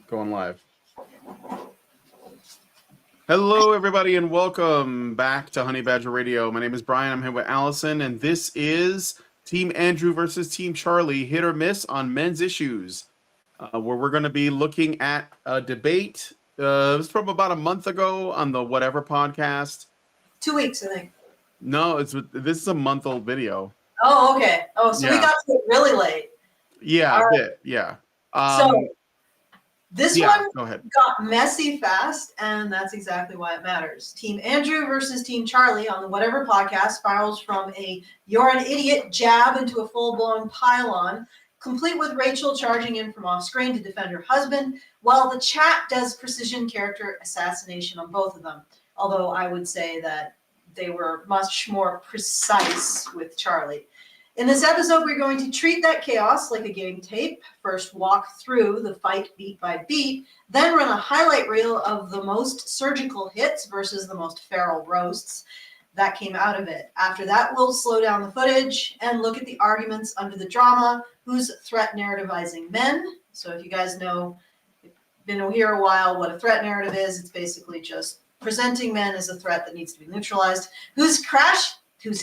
Going live. Hello, everybody, and welcome back to Honey Badger Radio. My name is Brian. I'm here with Allison, and this is Team Andrew versus Team Charlie, hit or miss on men's issues, where we're going to be looking at a debate. It was from about a month ago on the Whatever podcast. 2 weeks, I think. No, this is a month-old video. Oh, okay. Oh, so we got to it really late. Yeah, a bit. Yeah. This one go ahead. got messy fast, and that's exactly why it matters. Team Andrew versus Team Charlie on the Whatever podcast spirals from a "you're an idiot" jab into a full-blown pile-on, complete with Rachel charging in from off-screen to defend her husband, while the chat does precision character assassination on both of them. Although I would say that they were much more precise with Charlie. In this episode, we're going to treat that chaos like a game tape. First, walk through the fight beat by beat, then run a highlight reel of the most surgical hits versus the most feral roasts that came out of it. After that, we'll slow down the footage and look at the arguments under the drama, who's threat narrativizing men. So if you guys know, been here a while, what a threat narrative is, it's basically just presenting men as a threat that needs to be neutralized, who's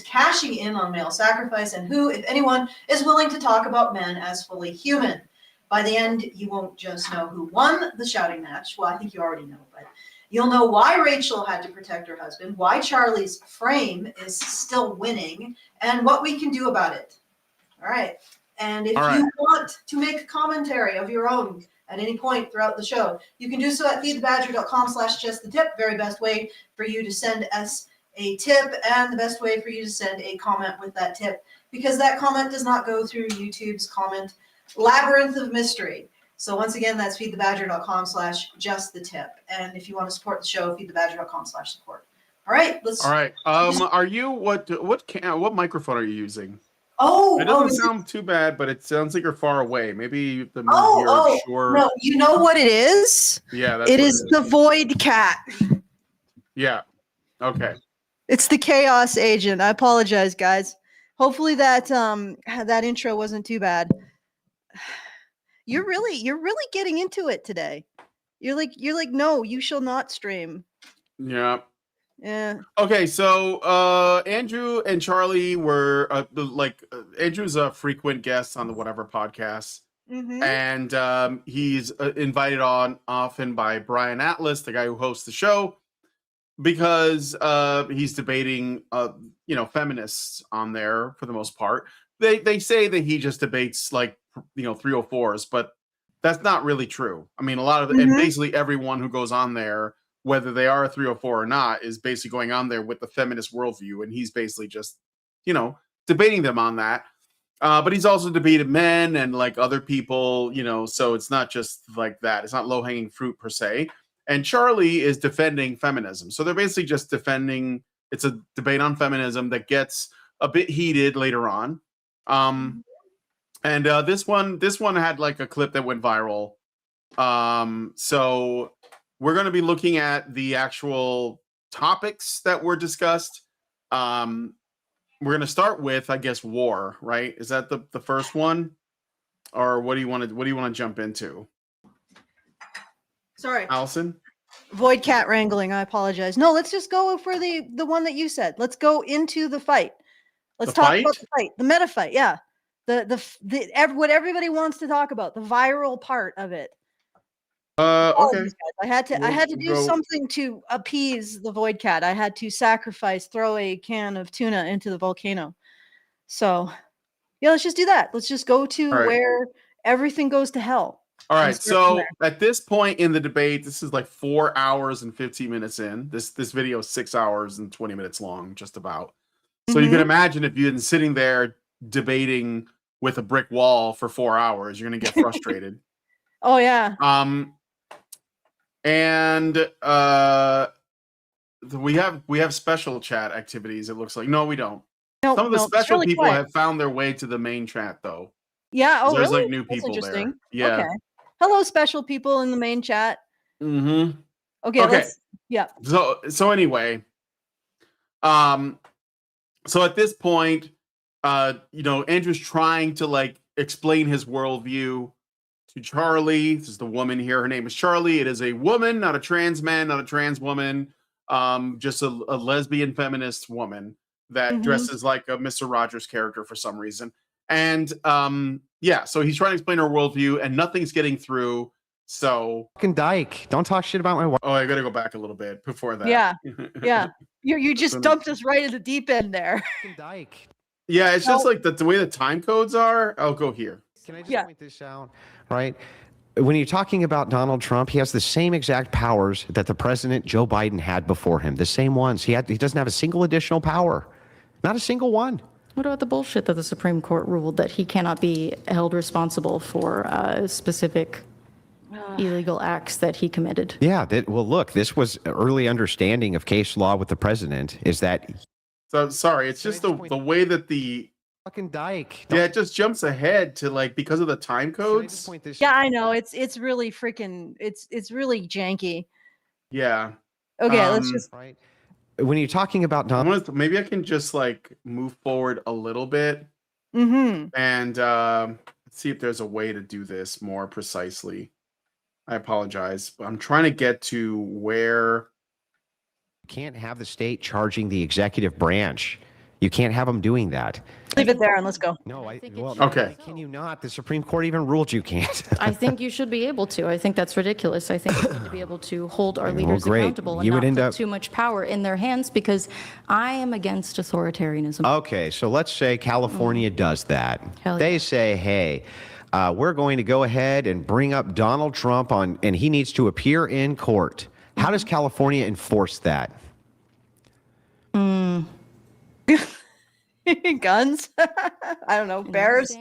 cashing in on male sacrifice, and who, if anyone, is willing to talk about men as fully human. By the end, you won't just know who won the shouting match. Well, I think you already know, but you'll know why Rachel had to protect her husband, why Charlie's frame is still winning, and what we can do about it. All right. And if you want to make commentary of your own at any point throughout the show, you can do so at feedthebadger.com/justthetip. Very best way for you to send us a tip, and the best way for you to send a comment with that tip, because that comment does not go through YouTube's comment labyrinth of mystery. So once again, that's feedthebadger.com/justthetip. And if you want to support the show, feedthebadger.com/support. All right, let's. All right. Are you what microphone are you using? Oh, it doesn't sound too bad, but it sounds like you're far away. Maybe the sure. No, you know what it is? Yeah, it is the Void Cat. Yeah. Okay. It's the Chaos Agent. I apologize, guys. Hopefully that intro wasn't too bad. You're really getting into it today. You're like, no, you shall not stream. Yeah. Yeah. Okay, so Andrew and Charlie were Andrew's a frequent guest on the Whatever podcast. Mm-hmm. And he's invited on often by Brian Atlas, the guy who hosts the show, because he's debating feminists on there for the most part. They say that he just debates 304s, but that's not really true. I mean, a lot of and basically everyone who goes on there, whether they are a 304 or not, is basically going on there with the feminist worldview, and he's basically just debating them on that. But he's also debated men and other people, so it's not just like that. It's not low-hanging fruit per se. And Charlie is defending feminism. So they're basically just defending. It's a debate on feminism that gets a bit heated later on. And this one had a clip that went viral. So we're going to be looking at the actual topics that were discussed. We're going to start with, I guess, war, right? Is that the first one? Or what do you want to jump into? Sorry, Allison? Void Cat wrangling. I apologize. No, let's just go for the one that you said. Let's go into the fight. Let's talk about the fight, the meta fight. Yeah, what everybody wants to talk about, the viral part of it. Okay. I had to do something to appease the Void Cat. I had to throw a can of tuna into the volcano. So, yeah, let's just do that. Let's just go to where everything goes to hell. All right. So at this point in the debate, this is 4 hours and 15 minutes in. This video is 6 hours and 20 minutes long, just about. So you can imagine if you've been sitting there debating with a brick wall for 4 hours, you're going to get frustrated. Oh yeah. And we have special chat activities. It looks like no, we don't. Some of the special people have found their way to the main chat though. Yeah. Oh, there's really? new people there. Yeah. Okay. Hello, special people in the main chat. Mm-hmm. Okay. So anyway, so at this point, Andrew's trying to explain his worldview to Charly. This is the woman here. Her name is Charly. It is a woman, not a trans man, not a trans woman. Just a lesbian feminist woman that dresses like a Mr. Rogers character for some reason. And yeah, so he's trying to explain her worldview, and nothing's getting through. So Fucking dyke. Don't talk shit about my wife. oh, I gotta go back a little bit before that. Yeah. Yeah. You just dumped us right at the deep end there. Fucking dyke. Yeah, it's just like the way the time codes are. I'll go here. Can I just point this out? Right? When you're talking about Donald Trump, he has the same exact powers that the president Joe Biden had before him. The same ones. He doesn't have a single additional power. Not a single one. What about the bullshit that the Supreme Court ruled that he cannot be held responsible for specific illegal acts that he committed? Yeah. Well, look, this was early understanding of case law with the president is that. So sorry, it's just the way that the Fucking dyke. yeah, it just jumps ahead to like because of the time codes. Yeah, I know. It's really freaking it's really janky. Yeah. Okay, let's just right. When you're talking about Donald, maybe I can just like move forward a little bit and see if there's a way to do this more precisely. I apologize, but I'm trying to get to where you can't have the state charging the executive branch. You can't have them doing that. leave it there and let's go. No, okay. Can you not? The Supreme Court even ruled you can't. I think you should be able to. I think that's ridiculous. I think we need to be able to hold our leaders accountable and not put too much power in their hands, because I am against authoritarianism. Okay, so let's say California does that. They say, hey, we're going to go ahead and bring up Donald Trump and he needs to appear in court. How does California enforce that? Guns? I don't know. Bears?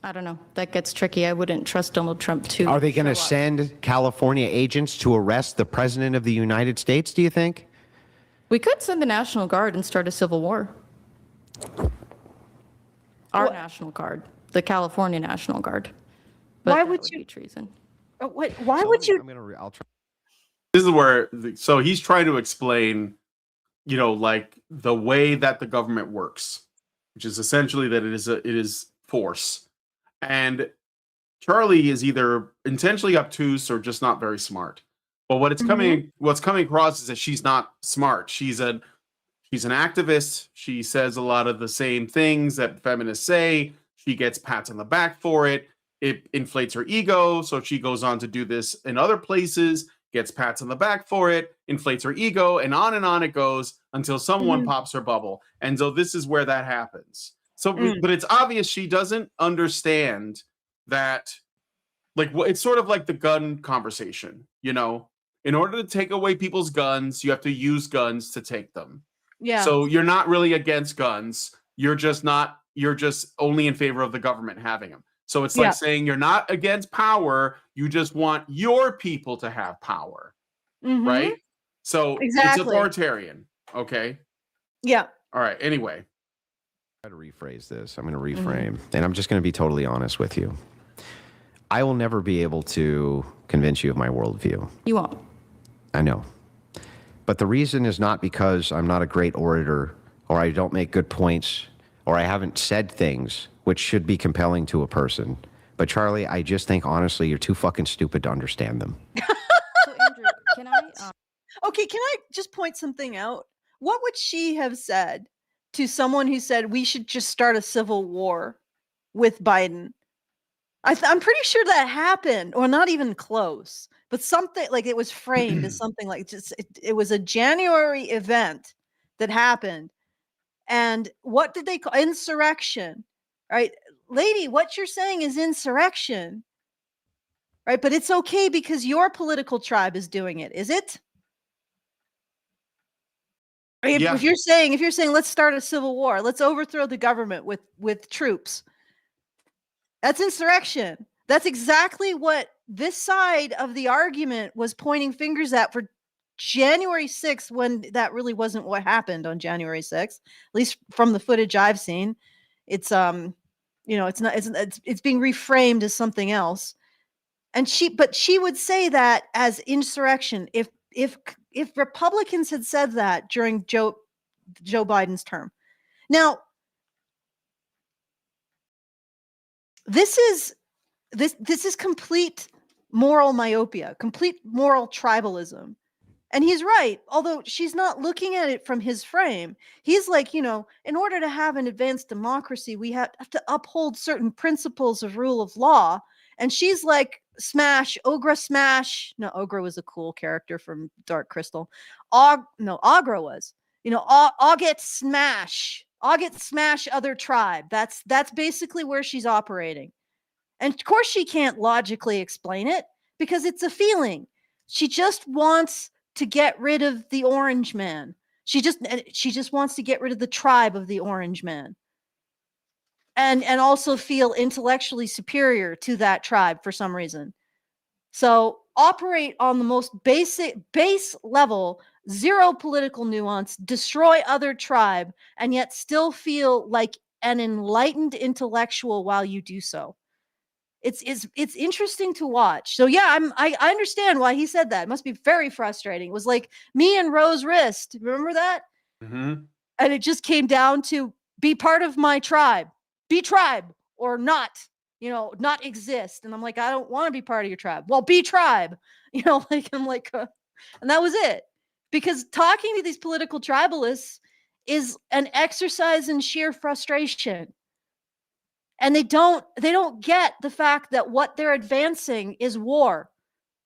I don't know. That gets tricky. I wouldn't trust Donald Trump to. Are they going to send California agents to arrest the president of the United States, do you think? We could send the National Guard and start a civil war. Our National Guard, the California National Guard. But why would you? Be treason. Why would you? I'll try. This is where so he's trying to explain, you know, like the way that the government works, which is essentially that it is force. And Charly is either intentionally obtuse or just not very smart. But what's coming across is that she's not smart. She's an activist. She says a lot of the same things that feminists say. She gets pats on the back for it. It inflates her ego, so she goes on to do this in other places, gets pats on the back for it, inflates her ego, and on it goes until someone pops her bubble. And so this is where that happens. So, but it's obvious she doesn't understand that, like, it's sort of like the gun conversation, you know? In order to take away people's guns, you have to use guns to take them. Yeah. So you're not really against guns. You're just only in favor of the government having them. So it's like saying you're not against power. You just want your people to have power. Right? So it's authoritarian. Okay. Yeah. All right. Anyway. Try to rephrase this. I'm going to reframe. And I'm just going to be totally honest with you. I will never be able to convince you of my worldview. You won't. I know. But the reason is not because I'm not a great orator or I don't make good points or I haven't said things which should be compelling to a person. But Charly, I just think honestly you're too fucking stupid to understand them. So Andrew, can I Okay, can I just point something out? What would she have said to someone who said we should just start a civil war with Biden? I'm pretty sure that happened, or not even close, but something like it was framed as something like just it was a January event that happened. And what did they call insurrection? Right, lady, what you're saying is insurrection. Right, but it's okay because your political tribe is doing it, is it? If you're saying let's start a civil war, let's overthrow the government with troops. That's insurrection. That's exactly what this side of the argument was pointing fingers at for January 6th, when that really wasn't what happened on January 6th, at least from the footage I've seen. It's it's being reframed as something else. And she would say that as insurrection if Republicans had said that during Joe Biden's term. Now, this is this is complete moral myopia, complete moral tribalism. And he's right, although she's not looking at it from his frame. He's like, in order to have an advanced democracy, we have to uphold certain principles of rule of law. And she's like, smash, Ogra smash. No, Ogra was a cool character from Dark Crystal. Agra was. Auget smash. Auget smash other tribe. That's basically where she's operating. And of course she can't logically explain it because it's a feeling. She just wants to get rid of the orange man. She just wants to get rid of the tribe of the orange man. And also feel intellectually superior to that tribe for some reason. So operate on the most base level, zero political nuance, destroy other tribe, and yet still feel like an enlightened intellectual while you do so. It's interesting to watch. So yeah, I understand why he said that. It must be very frustrating. It was like me and Rose Wrist. Remember that? Mm-hmm. And it just came down to be part of my tribe, be tribe or not, not exist. And I'm like, I don't want to be part of your tribe. Well, be tribe, I'm like, and that was it. Because talking to these political tribalists is an exercise in sheer frustration. And they don't get the fact that what they're advancing is war.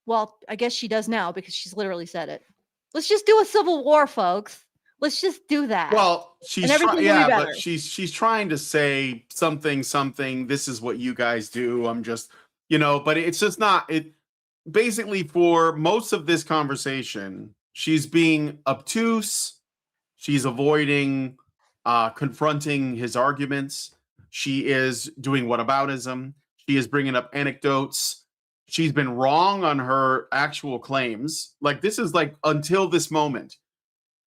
Well, I guess she does now because she's literally said it. Let's just do a civil war, folks. Let's just do that. Well, she's but she's trying to say something. This is what you guys do. I'm just, but it's just not. It basically for most of this conversation, she's being obtuse. She's avoiding confronting his arguments. She is doing whataboutism. She is bringing up anecdotes. She's been wrong on her actual claims. Like, this is like, until this moment,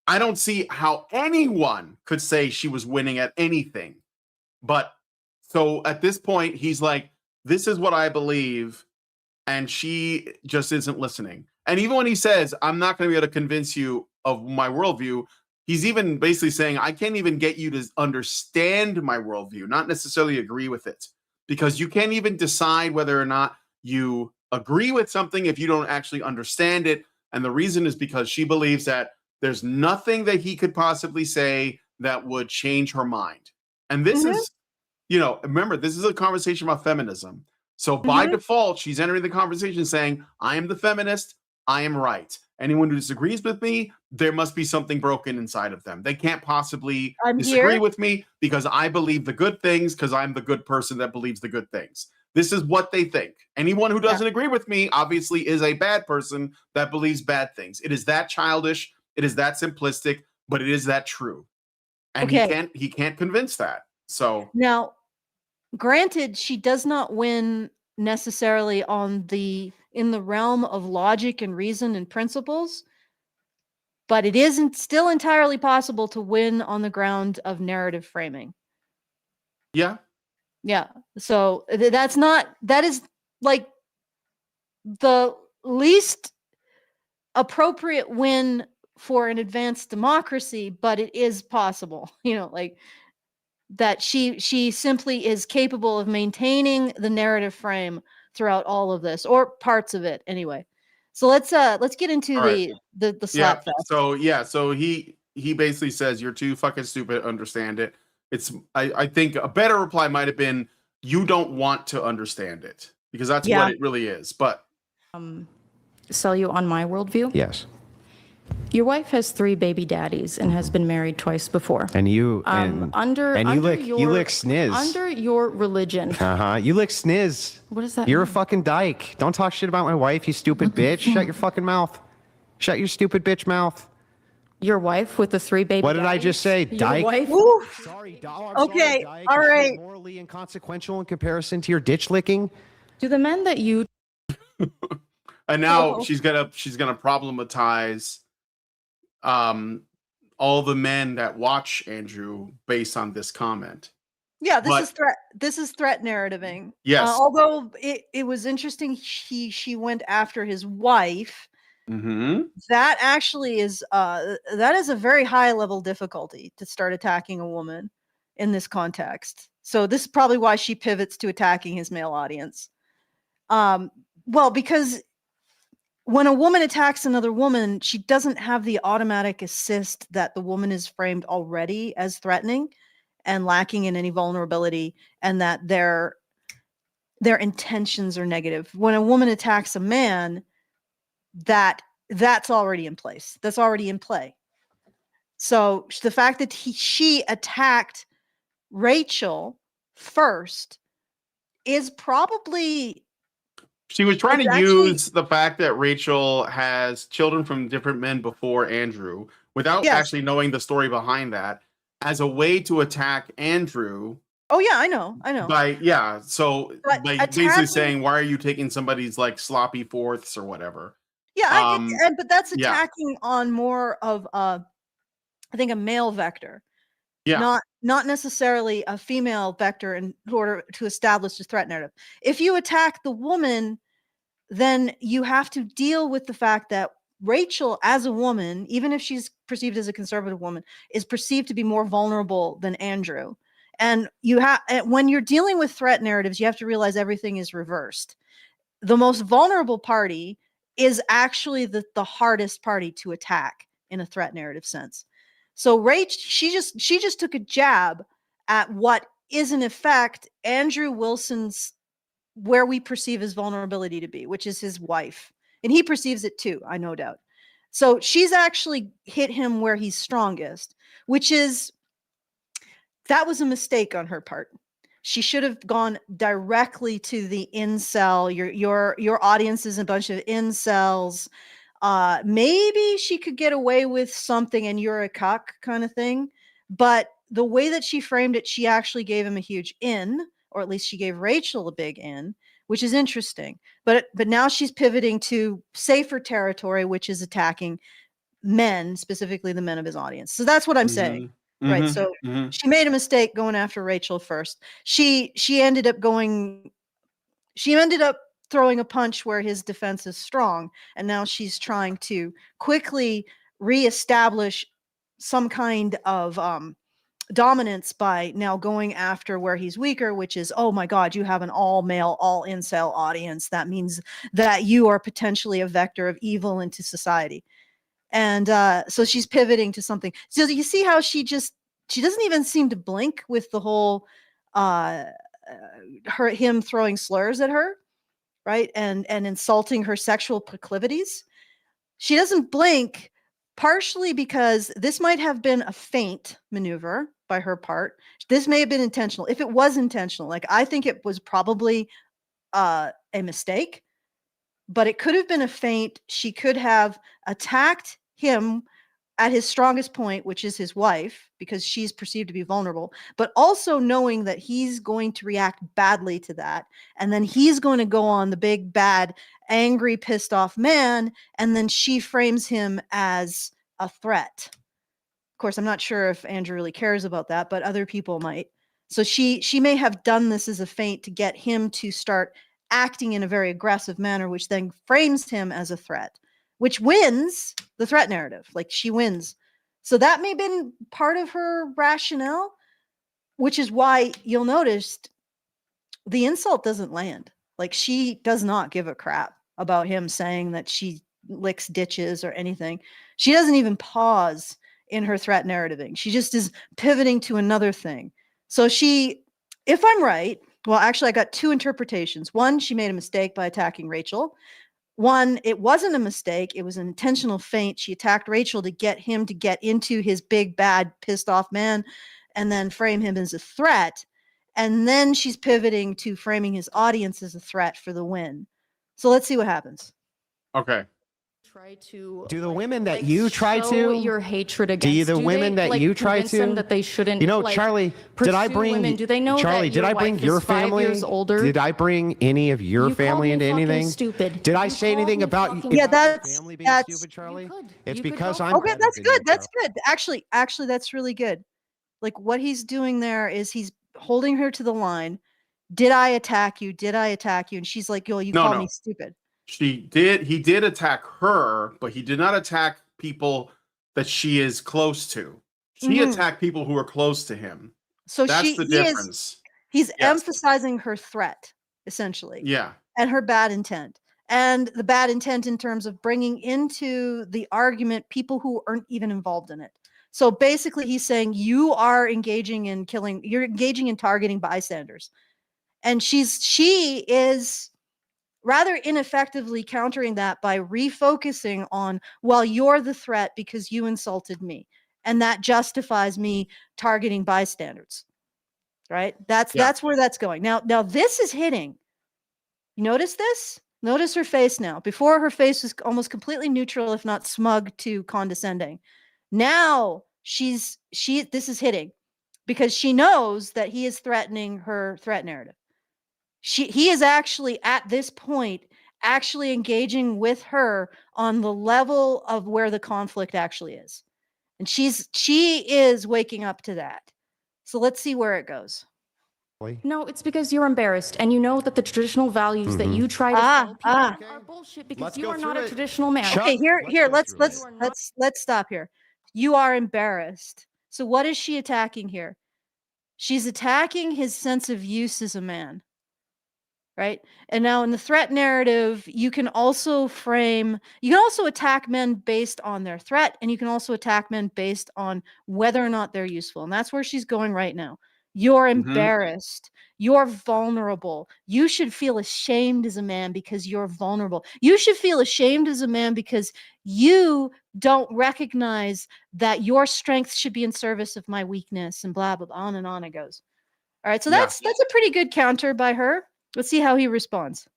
I don't see how anyone could say she was winning at anything. But so at this point, he's like, this is what I believe. And she just isn't listening. And even when he says, I'm not going to be able to convince you of my worldview, he's even basically saying, I can't even get you to understand my worldview, not necessarily agree with it, because you can't even decide whether or not you agree with something if you don't actually understand it. And the reason is because she believes that there's nothing that he could possibly say that would change her mind. And this is, remember, this is a conversation about feminism. So by default, she's entering the conversation saying, I am the feminist. I am right. Anyone who disagrees with me, there must be something broken inside of them. They can't possibly disagree with me because I believe the good things, because I'm the good person that believes the good things. This is what they think. Anyone who doesn't agree with me obviously is a bad person that believes bad things. It is that childish. It is that simplistic, but it is that true. And he can't convince that. So now, granted, she does not win necessarily in the realm of logic and reason and principles, but it isn't still entirely possible to win on the ground of narrative framing. Yeah. So that is like the least appropriate win for an advanced democracy, but it is possible, like that she simply is capable of maintaining the narrative frame throughout all of this, or parts of it anyway. So let's get into the slap fest. So he basically says, you're too fucking stupid to understand it. I think a better reply might have been, you don't want to understand it, because that's what it really is. But sell you on my worldview? Yes. Your wife has 3 baby daddies and has been married twice before. And you you lick sniz. Under your religion. You lick sniz. What is that? You're a fucking dyke. Don't talk shit about my wife, you stupid bitch. Shut your fucking mouth. Shut your stupid bitch mouth. Your wife with the 3 baby What did I just say? Dyke? Wife? Sorry, okay, dyke. all right. Morally inconsequential in comparison to your ditch licking. Do the men that you and now she's gonna problematize all the men that watch Andrew based on this comment. Yeah, this is threat narrativing. Yes. Although it was interesting, she went after his wife. Mm-hmm. That actually is that is a very high level difficulty to start attacking a woman in this context. So this is probably why she pivots to attacking his male audience. Well, because when a woman attacks another woman, she doesn't have the automatic assist that the woman is framed already as threatening and lacking in any vulnerability, and that their intentions are negative. When a woman attacks a man, that's already in place. That's already in play. So the fact that she attacked Rachel first is probably, She was trying to actually, use the fact that Rachel has children from different men before Andrew, without yes. actually knowing the story behind that, as a way to attack Andrew. Oh yeah, I know. So But like basically saying, why are you taking somebody's like sloppy fourths or whatever? Yeah, but that's yeah. attacking on more of I think a male vector. Yeah. Not necessarily a female vector in order to establish the threat narrative. If you attack the woman, then you have to deal with the fact that Rachel, as a woman, even if she's perceived as a conservative woman, is perceived to be more vulnerable than Andrew. And when you're dealing with threat narratives, you have to realize everything is reversed. The most vulnerable party is actually the hardest party to attack in a threat narrative sense. So she just took a jab at what is in effect Andrew Wilson's, where we perceive his vulnerability to be, which is his wife. And he perceives it too, I no doubt. So she's actually hit him where he's strongest, which is, that was a mistake on her part. She should have gone directly to the incel. Your audience is a bunch of incels. Maybe she could get away with something and you're a cuck kind of thing. But the way that she framed it, she actually gave him a huge in, or at least she gave Rachel a big in, which is interesting. But now she's pivoting to safer territory, which is attacking men, specifically the men of his audience. So that's what I'm saying. Right. So she made a mistake going after Rachel first. She ended up throwing a punch where his defense is strong. And now she's trying to quickly reestablish some kind of dominance by now going after where he's weaker, which is, oh my God, you have an all male, all incel audience. That means that you are potentially a vector of evil into society. And so she's pivoting to something. So you see how she doesn't even seem to blink with the whole him throwing slurs at her, right? And insulting her sexual proclivities. She doesn't blink, partially because this might have been a feint maneuver by her part. This may have been intentional. If it was intentional, like I think it was probably a mistake, but it could have been a feint. She could have attacked him at his strongest point, which is his wife, because she's perceived to be vulnerable, but also knowing that he's going to react badly to that. And then he's going to go on the big, bad, angry, pissed off man. And then she frames him as a threat. Of course, I'm not sure if Andrew really cares about that, but other people might. So she may have done this as a feint to get him to start acting in a very aggressive manner, which then frames him as a threat, which wins the threat narrative. Like she wins. So that may have been part of her rationale, which is why you'll notice the insult doesn't land. Like she does not give a crap about him saying that she licks ditches or anything. She doesn't even pause in her threat narrativing. She just is pivoting to another thing. So if I'm right, well, actually I got two interpretations. One, she made a mistake by attacking Rachel. One, it wasn't a mistake. It was an intentional feint. She attacked Rachel to get him to get into his big, bad, pissed off man and then frame him as a threat. And then she's pivoting to framing his audience as a threat for the win. So let's see what happens. Okay. Try to do the women that you try show to your hatred against the women that you try to them that they shouldn't, Charly, did I bring women? Do they know Charly, that did I bring your family? 5 years older? Did I bring any of your family into anything? Stupid. Did I say anything about yeah, that's family being stupid, Charly? It's because I'm okay. That's good. That's good. Actually, that's really good. Like what he's doing there is he's holding her to the line. Did I attack you? Did I attack you? And she's like, yo, you called me stupid. He did attack her, but he did not attack people that she is close to. She attacked people who are close to him. So that's the difference. He's emphasizing her threat, essentially. Yeah. and her bad intent. And the bad intent in terms of bringing into the argument people who aren't even involved in it. So basically he's saying you are engaging in killing, you're engaging in targeting bystanders. And she is rather ineffectively countering that by refocusing on, well, you're the threat because you insulted me. And that justifies me targeting bystanders. Right? That's where that's going. Now this is hitting. You notice this? Notice her face now. Before, her face was almost completely neutral, if not smug to condescending. Now this is hitting because she knows that he is threatening her threat narrative. He is actually at this point actually engaging with her on the level of where the conflict actually is. And she is waking up to that. So let's see where it goes. No, it's because you're embarrassed, and you know that the traditional values that you try to sell people are bullshit because you are not a traditional man. Okay, here, let's stop here. You are embarrassed. So what is she attacking here? She's attacking his sense of use as a man. Right? And now in the threat narrative, you can also attack men based on their threat, and you can also attack men based on whether or not they're useful. And that's where she's going right now. You're embarrassed. You're vulnerable. You should feel ashamed as a man because you're vulnerable. You should feel ashamed as a man because you don't recognize that your strength should be in service of my weakness, and blah, blah, blah, on and on it goes. All right. So that's a pretty good counter by her. Let's see how he responds.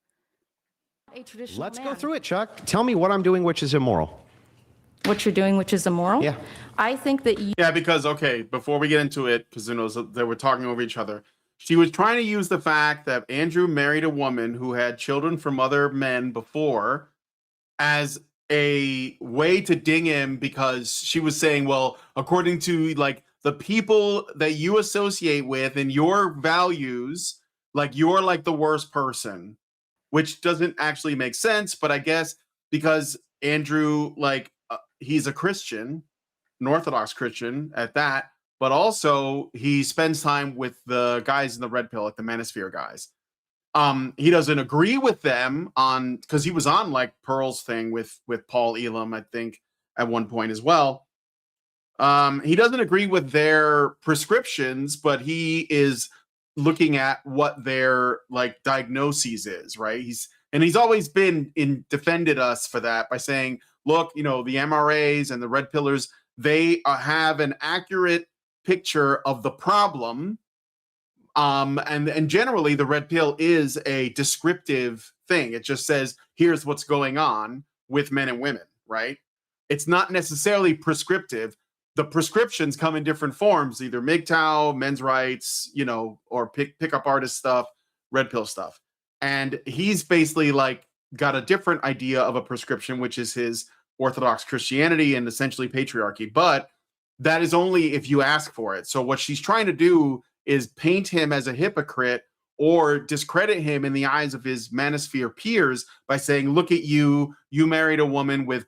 Let's go through it, Chuck. Tell me what I'm doing which is immoral. What you're doing which is immoral? Yeah. I think that Yeah, because, okay, before we get into it, because they were talking over each other, she was trying to use the fact that Andrew married a woman who had children from other men before as a way to ding him, because she was saying, well, according to like the people that you associate with and your values, like you're like the worst person, which doesn't actually make sense. But I guess because Andrew, like he's a Christian, an Orthodox Christian at that, but also he spends time with the guys in the red pill, like the manosphere guys. He doesn't agree with them on, because he was on like Pearl's thing with Paul Elam, I think, at one point as well. He doesn't agree with their prescriptions, but he is looking at what their like diagnoses is, right? He's always been defended us for that by saying, look, the MRAs and the red pillars, they have an accurate picture of the problem. And generally the red pill is a descriptive thing. It just says, here's what's going on with men and women, right? It's not necessarily prescriptive. The prescriptions come in different forms, either MGTOW, men's rights, or pickup artist stuff, red pill stuff. And he's basically like got a different idea of a prescription, which is his Orthodox Christianity and essentially patriarchy. But that is only if you ask for it. So what she's trying to do is paint him as a hypocrite or discredit him in the eyes of his manosphere peers by saying, look at you married a woman with,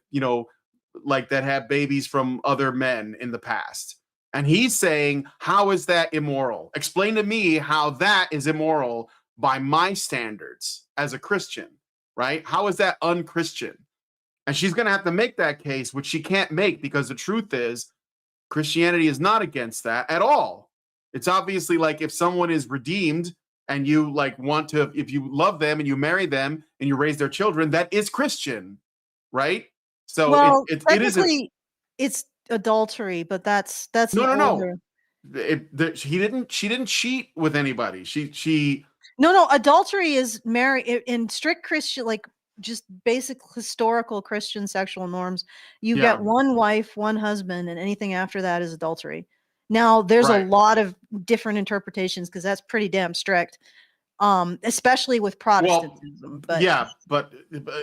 like that had babies from other men in the past. And he's saying, how is that immoral? Explain to me how that is immoral by my standards as a Christian, right? How is that unchristian? And she's going to have to make that case, which she can't make, because the truth is Christianity is not against that at all. It's obviously like if someone is redeemed and you like want to, if you love them and you marry them and you raise their children, that is Christian, right? So well, technically it's adultery, but that's no. She didn't cheat with anybody. She No, adultery is marry in strict Christian, like just basic historical Christian sexual norms. You get one wife, one husband, and anything after that is adultery. Now, there's a lot of different interpretations because that's pretty damn strict, especially with Protestantism. But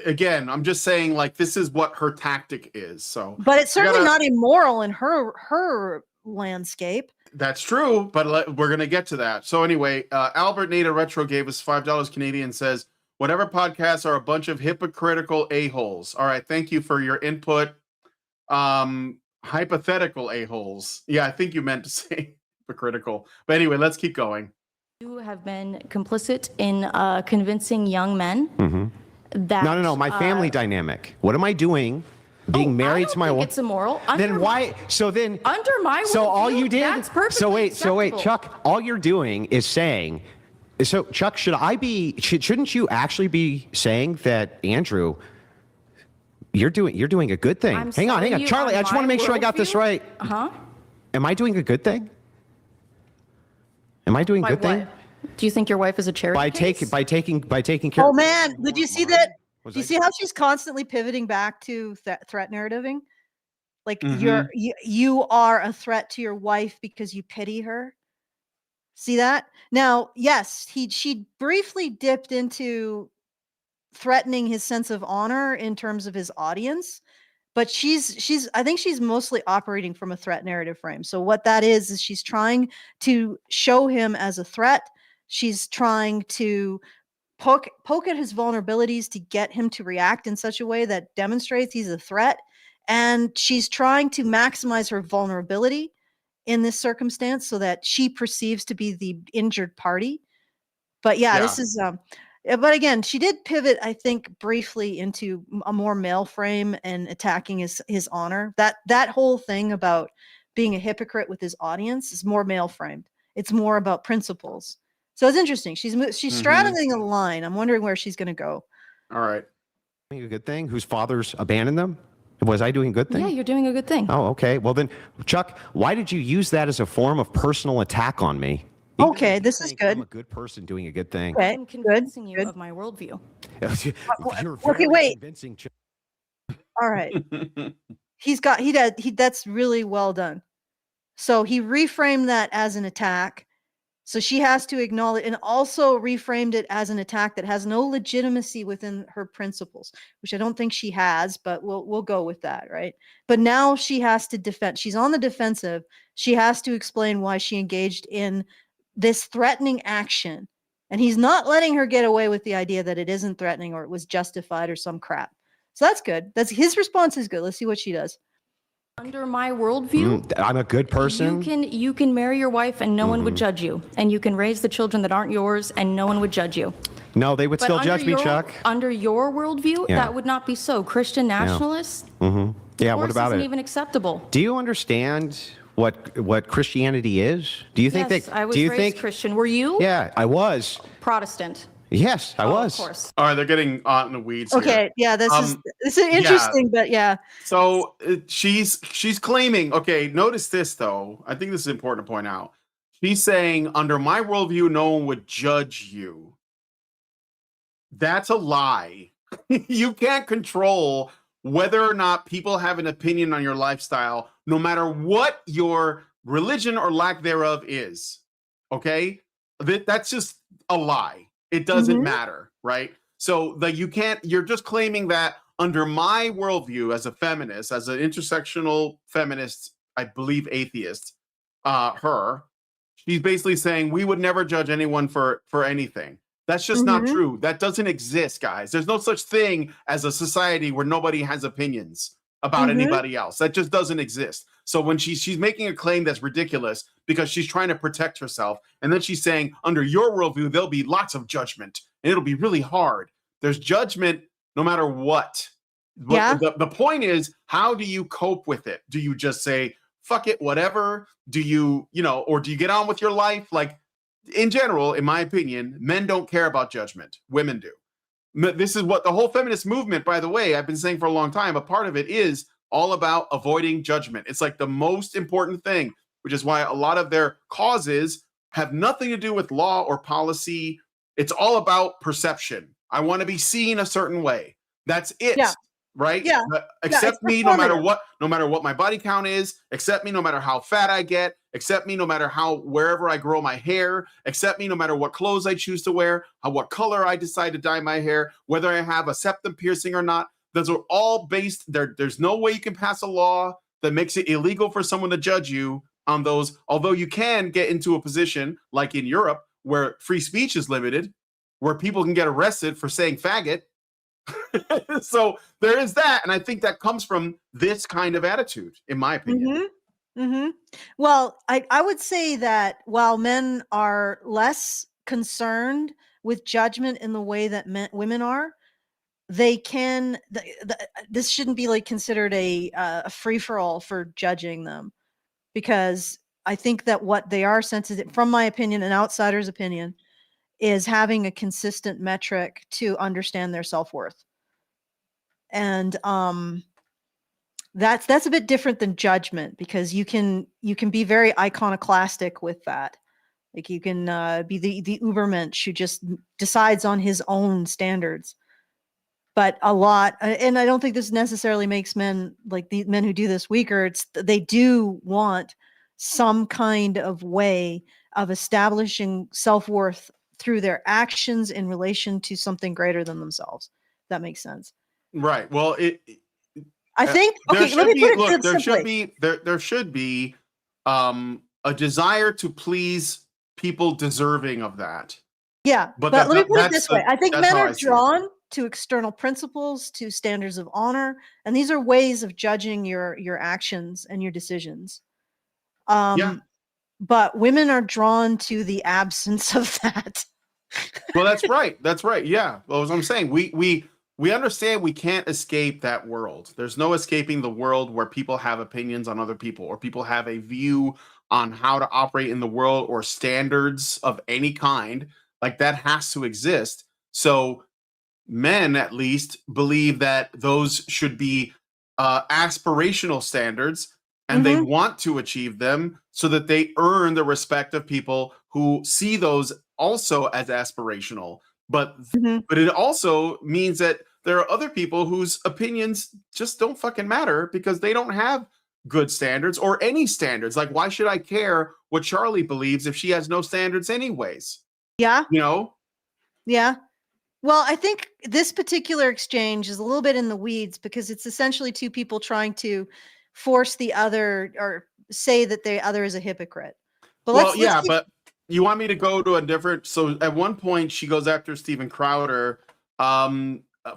again, I'm just saying, like, this is what her tactic is. So, but it's certainly not immoral in her landscape. That's true, but we're gonna get to that. So anyway, Albert Nada Retro gave us $5 Canadian. Says, whatever podcasts are a bunch of hypocritical a-holes. All right, thank you for your input. Hypothetical a-holes. Yeah, I think you meant to say hypocritical. But anyway, let's keep going. You have been complicit in convincing young men that... No. My family dynamic. What am I doing? Being married to my wife. It's immoral. Then why? So then. Under my So all you did. That's perfectly So wait, acceptable. Chuck. All you're doing is saying. So Chuck, shouldn't you actually be saying that, Andrew? You're doing a good thing. Hang on, Charlie. I just want to make sure I got this right. Am I doing a good thing? Am I doing a good thing? Do you think your wife is a charity case? By taking care? Oh man, did you see that? Do you see how she's constantly pivoting back to threat narrativing? Like you are a threat to your wife because you pity her. See that? Now, yes, she briefly dipped into threatening his sense of honor in terms of his audience, but I think she's mostly operating from a threat narrative frame. So what that is she's trying to show him as a threat. She's trying to poke at his vulnerabilities to get him to react in such a way that demonstrates he's a threat. And she's trying to maximize her vulnerability in this circumstance so that she perceives to be the injured party. But this is, but again, she did pivot, I think, briefly into a more male frame and attacking his honor. That whole thing about being a hypocrite with his audience is more male framed. It's more about principles. So it's interesting. She's straddling a line. I'm wondering where she's going to go. All right. Doing a good thing? Whose fathers abandoned them? Was I doing a good thing? Yeah, you're doing a good thing. Oh, okay. Well then, Chuck, why did you use that as a form of personal attack on me? Okay, this is good. I'm a good person doing a good thing. Okay, I'm convincing you of my worldview. You're Okay, wait. convincing, Chuck. All right. That's really well done. So he reframed that as an attack. So she has to acknowledge, and also reframed it as an attack that has no legitimacy within her principles, which I don't think she has, but we'll go with that, right? But now she has to defend. She's on the defensive. She has to explain why she engaged in this threatening action. And he's not letting her get away with the idea that it isn't threatening or it was justified or some crap. So that's good. That's his response is good. Let's see what she does. Under my worldview, I'm a good person. You can marry your wife and no one would judge you, and you can raise the children that aren't yours and no one would judge you. No, they would still judge me, Chuck. Under your worldview, that would not be so. Christian nationalists, Yeah, what about isn't it? even acceptable. Do you understand what Christianity is? Do you think Yes, that? I was do you raised think? Christian. Were you? Yeah, I was. Protestant. Yes, I was. Of course. All right, they're getting out in the weeds here. Okay, yeah, this is interesting, but yeah. So she's claiming, okay, notice this though. I think this is important to point out. She's saying, under my worldview, no one would judge you. That's a lie. You can't control whether or not people have an opinion on your lifestyle, no matter what your religion or lack thereof is. Okay? That's just a lie. It doesn't matter, right? So you're just claiming that under my worldview as a feminist, as an intersectional feminist, I believe atheist, she's basically saying we would never judge anyone for anything. That's just not true. That doesn't exist, guys. There's no such thing as a society where nobody has opinions about anybody else. That just doesn't exist. So when she's making a claim that's ridiculous because she's trying to protect herself, and then she's saying, under your worldview, there'll be lots of judgment, and it'll be really hard. There's judgment no matter what. Yeah. The point is, how do you cope with it? Do you just say, fuck it, whatever? Do you, or do you get on with your life? Like, in general, in my opinion, men don't care about judgment. Women do. This is what the whole feminist movement, by the way, I've been saying for a long time, a part of it is all about avoiding judgment. It's like the most important thing, which is why a lot of their causes have nothing to do with law or policy. It's all about perception. I want to be seen a certain way. That's it. Yeah. Right? Yeah. Accept me no matter what my body count is, accept me no matter how fat I get, accept me no matter wherever I grow my hair, accept me no matter what clothes I choose to wear, what color I decide to dye my hair, whether I have a septum piercing or not. Those are all based there. There's no way you can pass a law that makes it illegal for someone to judge you on those, although you can get into a position like in Europe where free speech is limited, where people can get arrested for saying faggot. So there is that, and I think that comes from this kind of attitude, in my opinion. Well, I would say that while men are less concerned with judgment in the way that women are, they can. This shouldn't be like considered a free for all for judging them, because I think that what they are sensitive, from my opinion, an outsider's opinion, is having a consistent metric to understand their self-worth. And that's a bit different than judgment, because you can be very iconoclastic with that. Like you can be the Ubermensch who just decides on his own standards. But a lot, and I don't think this necessarily makes men, like the men who do this, weaker. It's they do want some kind of way of establishing self-worth through their actions in relation to something greater than themselves. That makes sense. Right. Well, I think, okay, let me put it look, simply. there should be a desire to please people deserving of that. Yeah, but let me put it this way. I think men are drawn to external principles, to standards of honor, and these are ways of judging your actions and your decisions. But women are drawn to the absence of that. Well, that's right. That's right. Yeah. Well, as I'm saying, we understand we can't escape that world. There's no escaping the world where people have opinions on other people, or people have a view on how to operate in the world, or standards of any kind. Like that has to exist. So men, at least, believe that those should be aspirational standards, and they want to achieve them so that they earn the respect of people who see those also as aspirational. But it also means that there are other people whose opinions just don't fucking matter, because they don't have good standards or any standards. Like, why should I care what Charly believes if she has no standards anyways? Yeah. You know? Yeah. Well, I think this particular exchange is a little bit in the weeds, because it's essentially two people trying to force the other, or say that the other is a hypocrite. But but you want me to go to a different. So at one point she goes after Steven Crowder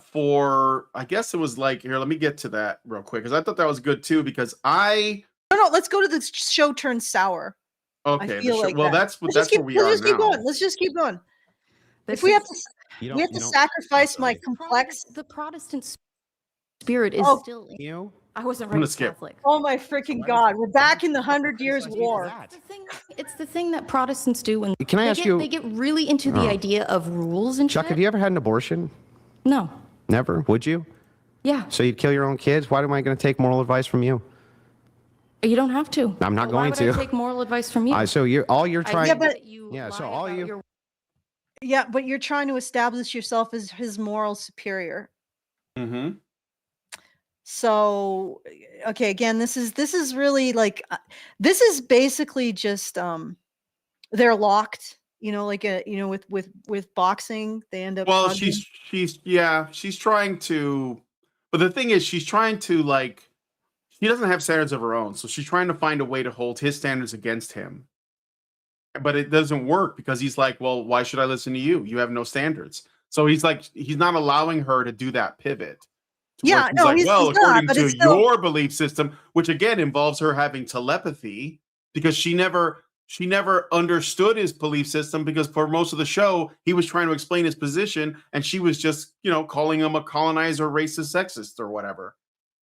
for, I guess it was like, here, let me get to that real quick, because I thought that was good too, because no, let's go to the show turns sour. Okay, that's where we are now. Let's just keep going. If we have to sacrifice my complex. The Protestant spirit is still in you. I wasn't raised Catholic. Oh my freaking God! We're back in the 100 Years' War. It's the thing that Protestants do when Can I ask you? They get really into the idea of rules and Chuck, shit. have you ever had an abortion? No. Never. Would you? Yeah. So you'd kill your own kids? Why am I going to take moral advice from you? You don't have to. I'm not going to. Why would I take moral advice from you? So you're trying. Yeah, but you're trying to establish yourself as his moral superior. Mm-hmm. So, okay, again, this is really like, this is basically just, they're locked, with boxing, they end up. Well, she's trying to, but the thing is, she's trying to, like, she doesn't have standards of her own. So she's trying to find a way to hold his standards against him. But it doesn't work, because he's like, well, why should I listen to you? You have no standards. So he's like, he's not allowing her to do that pivot. Yeah, no, like, he's according not, to your belief system, which again involves her having telepathy, because she never understood his belief system, because for most of the show he was trying to explain his position, and she was just, calling him a colonizer, racist, sexist, or whatever.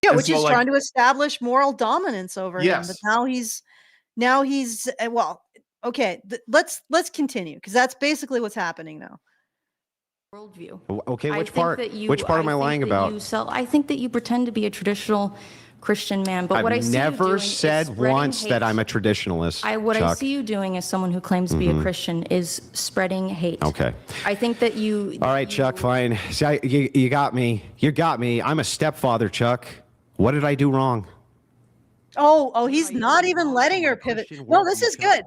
Yeah, which is trying to establish moral dominance over him. But now he's well, okay. Let's continue, because that's basically what's happening now. Worldview. Okay, which part am I lying about? I think that you pretend to be a traditional Christian man, but what I see never said once that I'm a traditionalist. I see you doing as someone who claims to be a Christian is spreading hate. Okay. I think that you. All right, Chuck, fine. See, you got me. You got me. I'm a stepfather, Chuck. What did I do wrong? Oh, he's not even letting her pivot. No, this is good.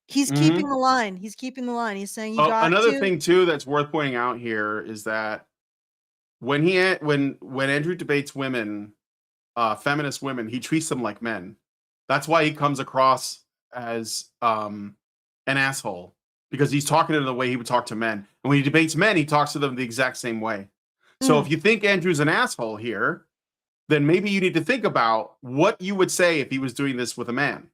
He's keeping the line. He's keeping the line. He's saying another thing too that's worth pointing out here is that when Andrew debates women, feminist women, he treats them like men. That's why he comes across as an asshole, because he's talking to them the way he would talk to men. And when he debates men, he talks to them the exact same way. So if you think Andrew's an asshole here, then maybe you need to think about what you would say if he was doing this with a man.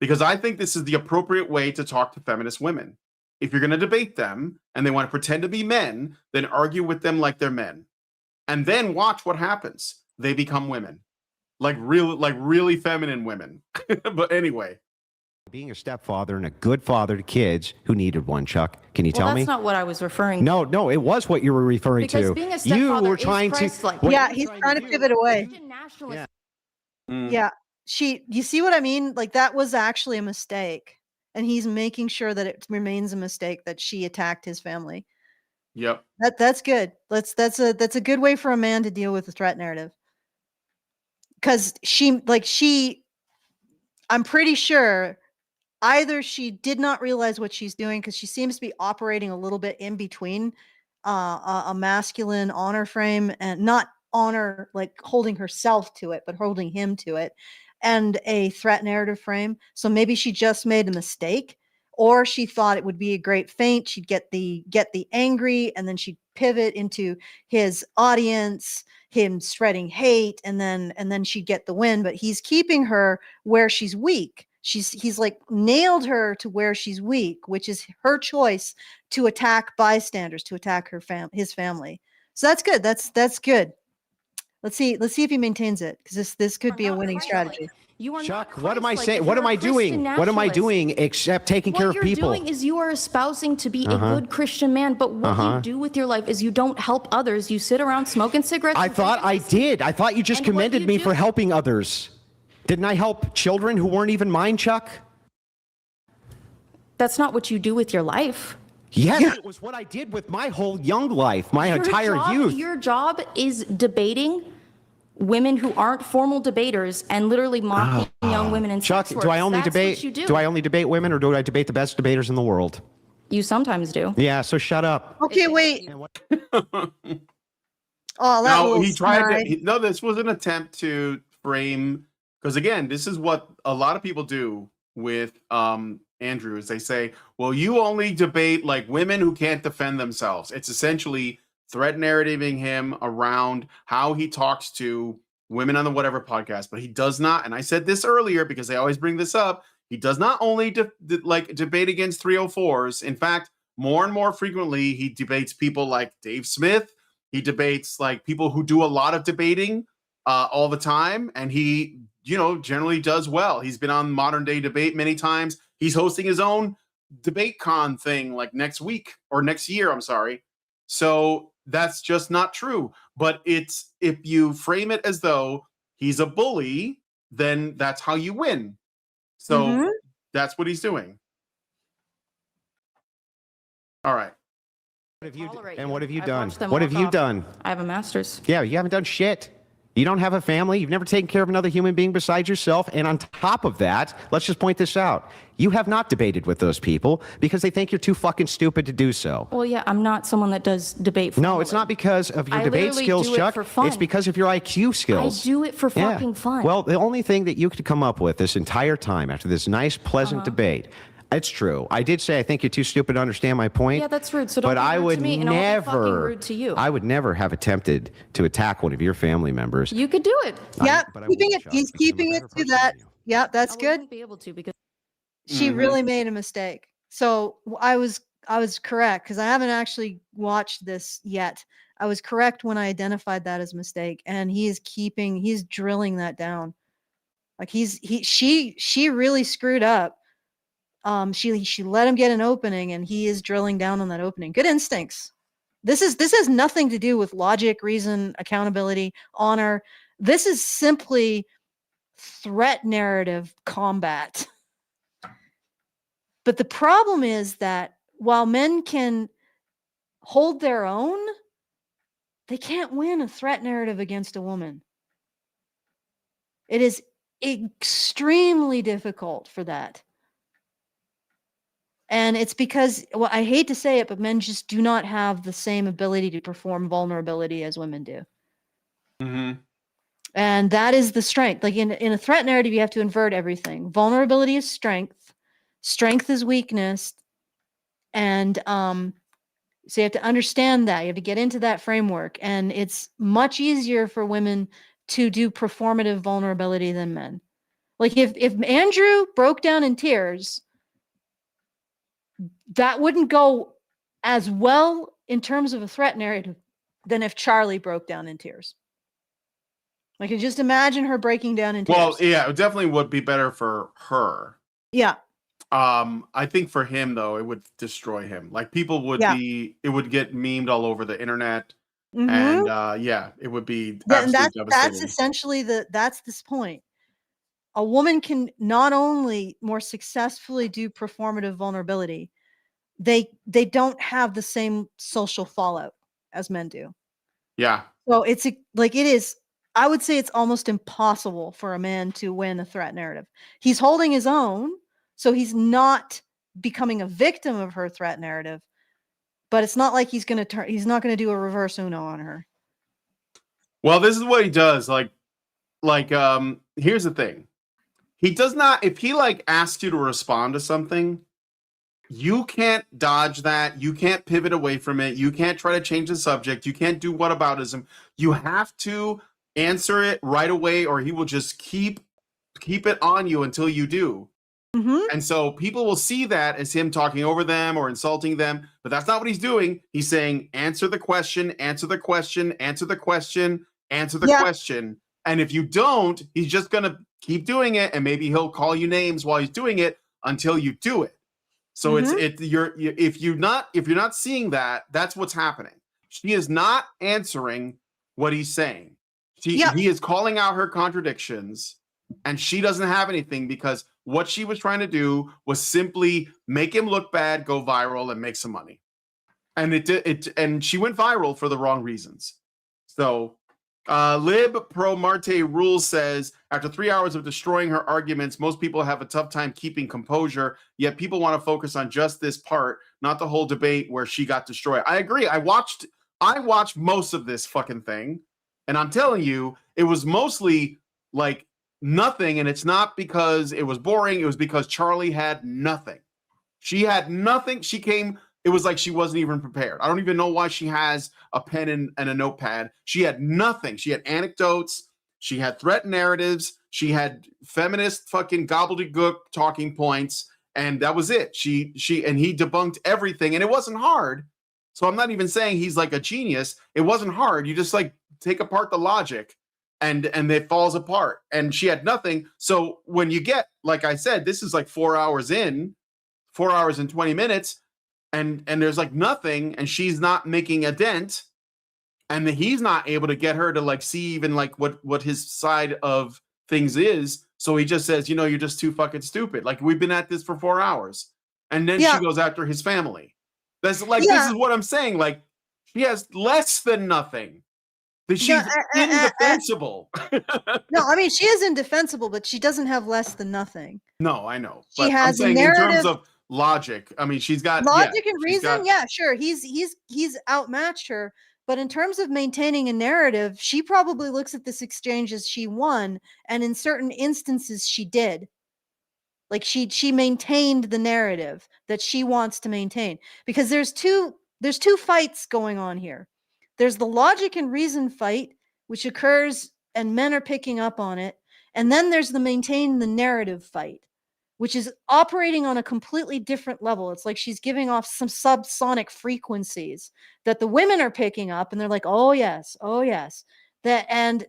Because I think this is the appropriate way to talk to feminist women. if you're going to debate them and they want to pretend to be men, then argue with them like they're men. And then watch what happens. They become women. Like really feminine women. But anyway. Being a stepfather and a good father to kids who needed one, Chuck. Can you tell me? That's not what I was referring to. No, it was what you were referring because to. Being a stepfather you were trying is to. Yeah, he's trying to pivot away. Nationalist. Yeah. You see what I mean? Like, that was actually a mistake. And he's making sure that it remains a mistake that she attacked his family. Yep. That's good. That's a good way for a man to deal with the threat narrative. Because I'm pretty sure either she did not realize what she's doing, because she seems to be operating a little bit in between a masculine honor frame, and not honor like holding herself to it, but holding him to it, and a threat narrative frame. So maybe she just made a mistake, or she thought it would be a great feint. She'd get the angry, and then she'd pivot into his audience, him spreading hate, and then she'd get the win. But he's keeping her where she's weak. He's like nailed her to where she's weak, which is her choice to attack bystanders, to attack his family. So that's good. That's good. Let's see if he maintains it, because this could be a winning strategy. Chuck, what am I saying? What am I doing? What am I doing except taking care of people? What you're doing is you are espousing to be a good Christian man, but what you do with your life is you don't help others. You sit around smoking cigarettes. I thought I did. I thought you just commended me for helping others. Didn't I help children who weren't even mine, Chuck? That's not what you do with your life. Yes, it was what I did with my whole young life, my entire youth. Your job is debating women who aren't formal debaters and literally mocking young women in Chuck, sex work. do I only That's debate? what you do. Do I only debate women, or do I debate the best debaters in the world? You sometimes do. Yeah, so shut up. Okay, wait. No, he tried to. No, this was an attempt to frame, because again, this is what a lot of people do with Andrew, is they say, well, you only debate like women who can't defend themselves. It's essentially threat narrativing him around how he talks to women on the whatever podcast, but he does not. And I said this earlier because they always bring this up. He does not only debate against 304s. In fact, more and more frequently, he debates people like Dave Smith. He debates like people who do a lot of debating all the time. And he, generally does well. He's been on Modern Day Debate many times. He's hosting his own debate con thing like next week or next year. I'm sorry. So that's just not true. But it's, if you frame it as though he's a bully, then that's how you win. So that's what he's doing. All right. What have you done? What have walk you off. done? I have a master's. Yeah, you haven't done shit. You don't have a family. You've never taken care of another human being besides yourself. And on top of that, let's just point this out. You have not debated with those people because they think you're too fucking stupid to do so. Well, yeah, I'm not someone that does debate formally. No, it's not because of your debate skills, Chuck. It's because of your IQ skills. I do it for fucking fun. Well, the only thing that you could come up with this entire time after this nice, pleasant debate, it's true. I did say I think you're too stupid to understand my point. Yeah, that's rude. So don't be rude to me, and I'll be fucking rude to you. I would never have attempted to attack one of your family members. You could do it. Yeah, he's keeping it to that. Yeah, that's good. I wouldn't be able to because she really made a mistake. So I was correct, because I haven't actually watched this yet. I was correct when I identified that as a mistake, and he's drilling that down. Like she really screwed up. She let him get an opening, and he is drilling down on that opening. Good instincts. This has nothing to do with logic, reason, accountability, honor. This is simply threat narrative combat. But the problem is that while men can hold their own, they can't win a threat narrative against a woman. It is extremely difficult for that. And it's because, well, I hate to say it, but men just do not have the same ability to perform vulnerability as women do. And that is the strength. Like in a threat narrative, you have to invert everything. Vulnerability is strength. Strength is weakness. And so you have to understand that. You have to get into that framework. And it's much easier for women to do performative vulnerability than men. Like if Andrew broke down in tears, that wouldn't go as well in terms of a threat narrative than if Charly broke down in tears. I can just imagine her breaking down in tears. Well, yeah, it definitely would be better for her. Yeah. I think for him though, it would destroy him. Like people would it would get memed all over the internet. And it would be absolutely devastating. That's essentially that's this point. A woman can not only more successfully do performative vulnerability, they don't have the same social fallout as men do. Yeah. So it's like it is. I would say it's almost impossible for a man to win a threat narrative. He's holding his own, so he's not becoming a victim of her threat narrative. But it's not like he's not going to do a reverse Uno on her. Well, this is what he does. Like, here's the thing. He does not, if he like asks you to respond to something, you can't dodge that. You can't pivot away from it. You can't try to change the subject. You can't do whataboutism. You have to answer it right away, or he will just keep it on you until you do. And so people will see that as him talking over them or insulting them, but that's not what he's doing. He's saying, answer the question, answer the question, answer the question, answer the question. And if you don't, he's just going to keep doing it. And maybe he'll call you names while he's doing it until you do it. So if you're not seeing that, that's what's happening. She is not answering what he's saying. He is calling out her contradictions, and she doesn't have anything because what she was trying to do was simply make him look bad, go viral, and make some money. And and she went viral for the wrong reasons. So Lib Pro Marte Rules says, after 3 hours of destroying her arguments, most people have a tough time keeping composure, yet people want to focus on just this part, not the whole debate where she got destroyed. I agree. I watched most of this fucking thing, and I'm telling you, it was mostly like nothing, and it's not because it was boring. It was because Charly had nothing. She had nothing. She came, it was like she wasn't even prepared. I don't even know why she has a pen and a notepad. She had nothing. She had anecdotes. She had threat narratives. She had feminist fucking gobbledygook talking points, and that was it. And he debunked everything, and it wasn't hard. So I'm not even saying he's like a genius. It wasn't hard. You just like take apart the logic, and it falls apart. And she had nothing. So when you get, like I said, this is like 4 hours in, 4 hours and 20 minutes, and there's like nothing, and she's not making a dent, and he's not able to get her to like see even like what his side of things is. So he just says, you're just too fucking stupid. Like, we've been at this for 4 hours. And then she goes after his family. That's like, this is what I'm saying. Like, she has less than nothing. She's indefensible. No, I mean, she is indefensible, but she doesn't have less than nothing. No, I know. She but has I'm saying narrative, in terms of logic. I mean, she's got logic and reason. Yeah, sure. He's outmatched her. But in terms of maintaining a narrative, she probably looks at this exchange as she won, and in certain instances, she did. Like she maintained the narrative that she wants to maintain, because there's two fights going on here. There's the logic and reason fight, which occurs and men are picking up on it. And then there's the maintain the narrative fight, which is operating on a completely different level. It's like she's giving off some subsonic frequencies that the women are picking up, and they're like, oh yes. And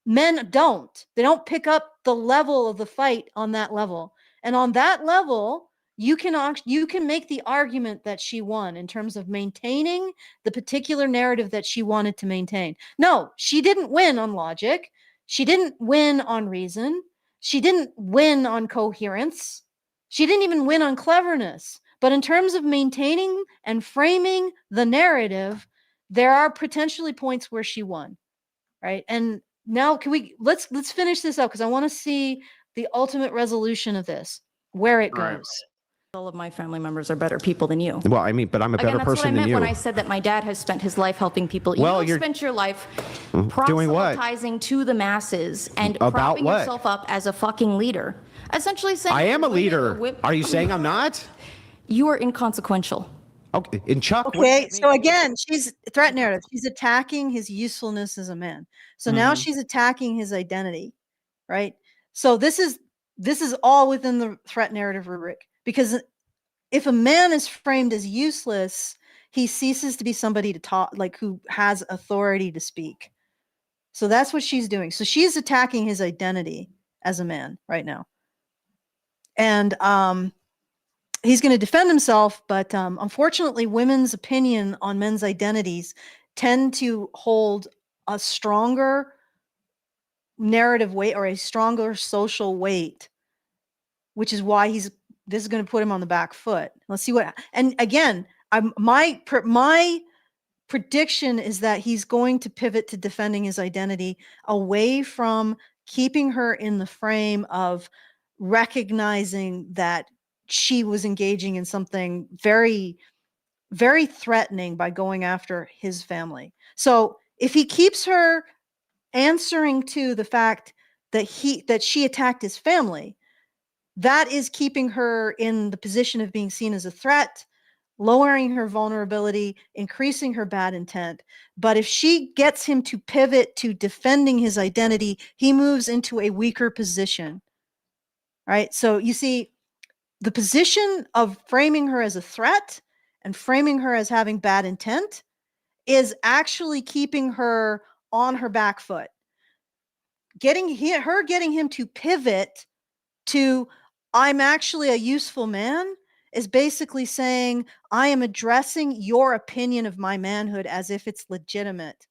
men don't. They don't pick up the level of the fight on that level. And on that level, you can make the argument that she won in terms of maintaining the particular narrative that she wanted to maintain. No, she didn't win on logic. She didn't win on reason. She didn't win on coherence. She didn't even win on cleverness. But in terms of maintaining and framing the narrative, there are potentially points where she won, right? And now let's finish this up, because I want to see the ultimate resolution of this, where it goes. All of my family members are better people than you. Well, I mean, but I'm a better person than you. That's what I meant when I said that my dad has spent his life helping people. Well, you've spent your life doing what? Proselytizing to the masses and about propping what? yourself up as a fucking leader. Essentially saying, I am a leader. Are you saying I'm not? You are inconsequential. Okay, in Chuck. Okay, so again, she's threat narrative. She's attacking his usefulness as a man. So now she's attacking his identity, right? So this is all within the threat narrative rubric, because if a man is framed as useless, he ceases to be somebody to talk, like who has authority to speak. So that's what she's doing. So she's attacking his identity as a man right now. And he's going to defend himself, but unfortunately, women's opinion on men's identities tend to hold a stronger narrative weight or a stronger social weight, which is why this is going to put him on the back foot. Let's see what, and again, my prediction is that he's going to pivot to defending his identity away from keeping her in the frame of recognizing that she was engaging in something very, very threatening by going after his family. So if he keeps her answering to the fact that she attacked his family, that is keeping her in the position of being seen as a threat, lowering her vulnerability, increasing her bad intent. But if she gets him to pivot to defending his identity, he moves into a weaker position, right? So you see, the position of framing her as a threat and framing her as having bad intent is actually keeping her on her back foot. Getting him to pivot to, I'm actually a useful man, is basically saying, I am addressing your opinion of my manhood as if it's legitimate,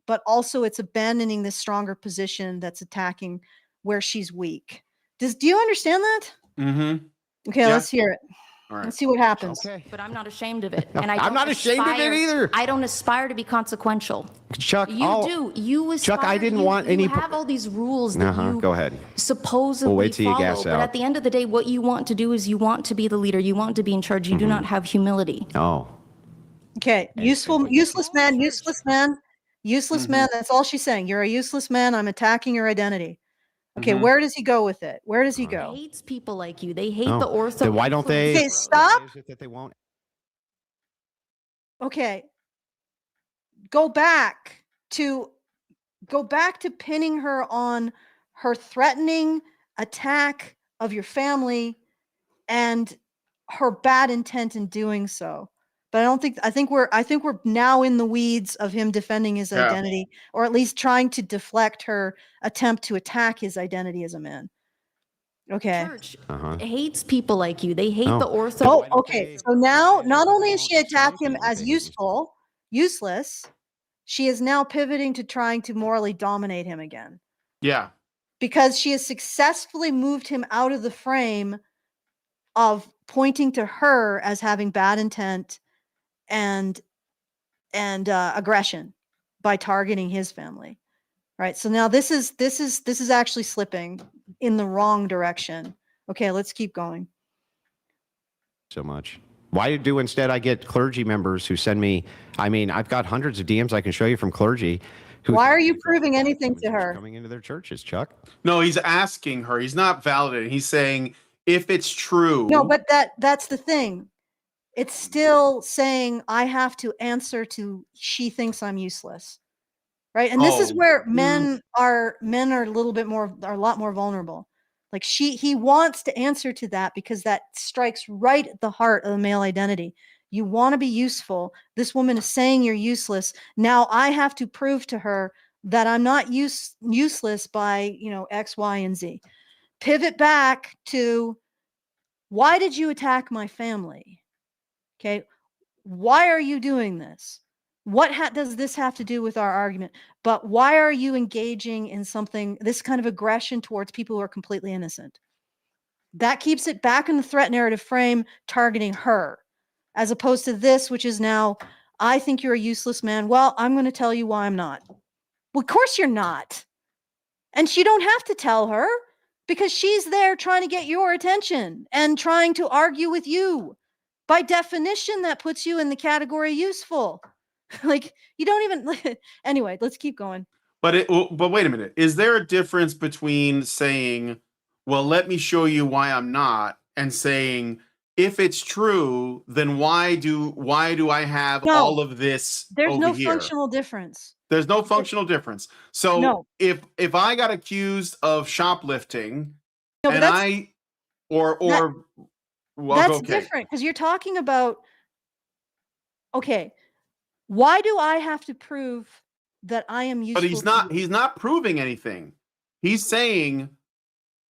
but also it's abandoning this stronger position that's attacking where she's weak. Do you understand that? Mm-hmm. Okay, Yeah. let's hear it. All right. Let's see what happens. Okay. But I'm not ashamed of it. And I'm not ashamed of it either. I don't aspire to be consequential. Chuck, You aspire. Chuck, I didn't want any. You have all these rules that you Go ahead. supposedly We'll wait till you follow. gas But out. at the end of the day, what you want to do is you want to be the leader. You want to be in charge. You do not have humility. Oh. Okay, useless man. That's all she's saying. You're a useless man. I'm attacking your identity. Okay, where does he go with it? Where does he go? He hates people like you. They hate the ortho. Then why don't they? Okay, stop. Why is it that they won't? Okay. Go back to pinning her on her threatening attack of your family and her bad intent in doing so. But I think we're now in the weeds of him defending his identity, or at least trying to deflect her attempt to attack his identity as a man. Okay. Church hates people like you. They hate the ortho. Oh, okay. So now, not only is she attacked him as useless, she is now pivoting to trying to morally dominate him again. Yeah. Because she has successfully moved him out of the frame of pointing to her as having bad intent and aggression by targeting his family. Right. So now this is actually slipping in the wrong direction. Okay, let's keep going. So much. Why do instead I get clergy members who send me, I mean, I've got hundreds of DMs I can show you from clergy. Why are you proving anything to her? Coming into their churches, Chuck. No, he's asking her. He's not validating. He's saying if it's true. No, but that's the thing. It's still saying I have to answer to she thinks I'm useless. Right? And this is where men are a lot more vulnerable. Like he wants to answer to that because that strikes right at the heart of the male identity. You want to be useful. This woman is saying you're useless. Now I have to prove to her that I'm not useless by, X, Y, and Z. Pivot back to, why did you attack my family? Okay. Why are you doing this? What does this have to do with our argument? But why are you engaging in this kind of aggression towards people who are completely innocent? That keeps it back in the threat narrative frame, targeting her, as opposed to this, which is now, I think you're a useless man. Well, I'm going to tell you why I'm not. Well, of course you're not. And you don't have to tell her, because she's there trying to get your attention and trying to argue with you. By definition, that puts you in the category useful. Like, you don't even anyway, let's keep going. But wait a minute. Is there a difference between saying, well, let me show you why I'm not, and saying, if it's true, then why do I have all of this There's over no here? functional difference. There's no functional difference. So No. if I got accused of shoplifting, No, and or Well, That's okay. different because you're talking about, okay, why do I have to prove that I am useful? But he's not proving anything. He's saying,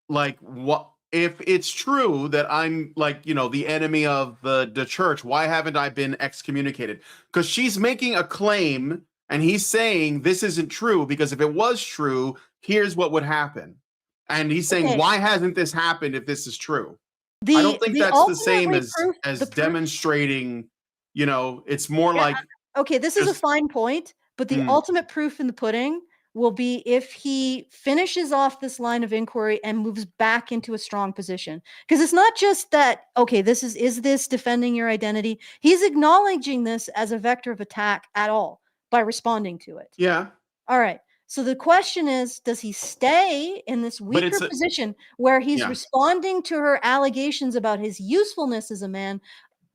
like, what if it's true that I'm, like, the enemy of the church, why haven't I been excommunicated? Because she's making a claim and he's saying this isn't true, because if it was true, here's what would happen. And he's saying, Okay. why hasn't this happened if this is true? I The don't think the that's the same ultimately as proof as the proof demonstrating, it's more Yeah, like okay, this is a just fine point, but the mm, ultimate proof in the pudding will be if he finishes off this line of inquiry and moves back into a strong position. Because it's not just that, okay, this is this defending your identity? He's acknowledging this as a vector of attack at all by responding to it. yeah. All right. So the question is, does he stay in this But weaker it's a position where he's yeah. responding to her allegations about his usefulness as a man,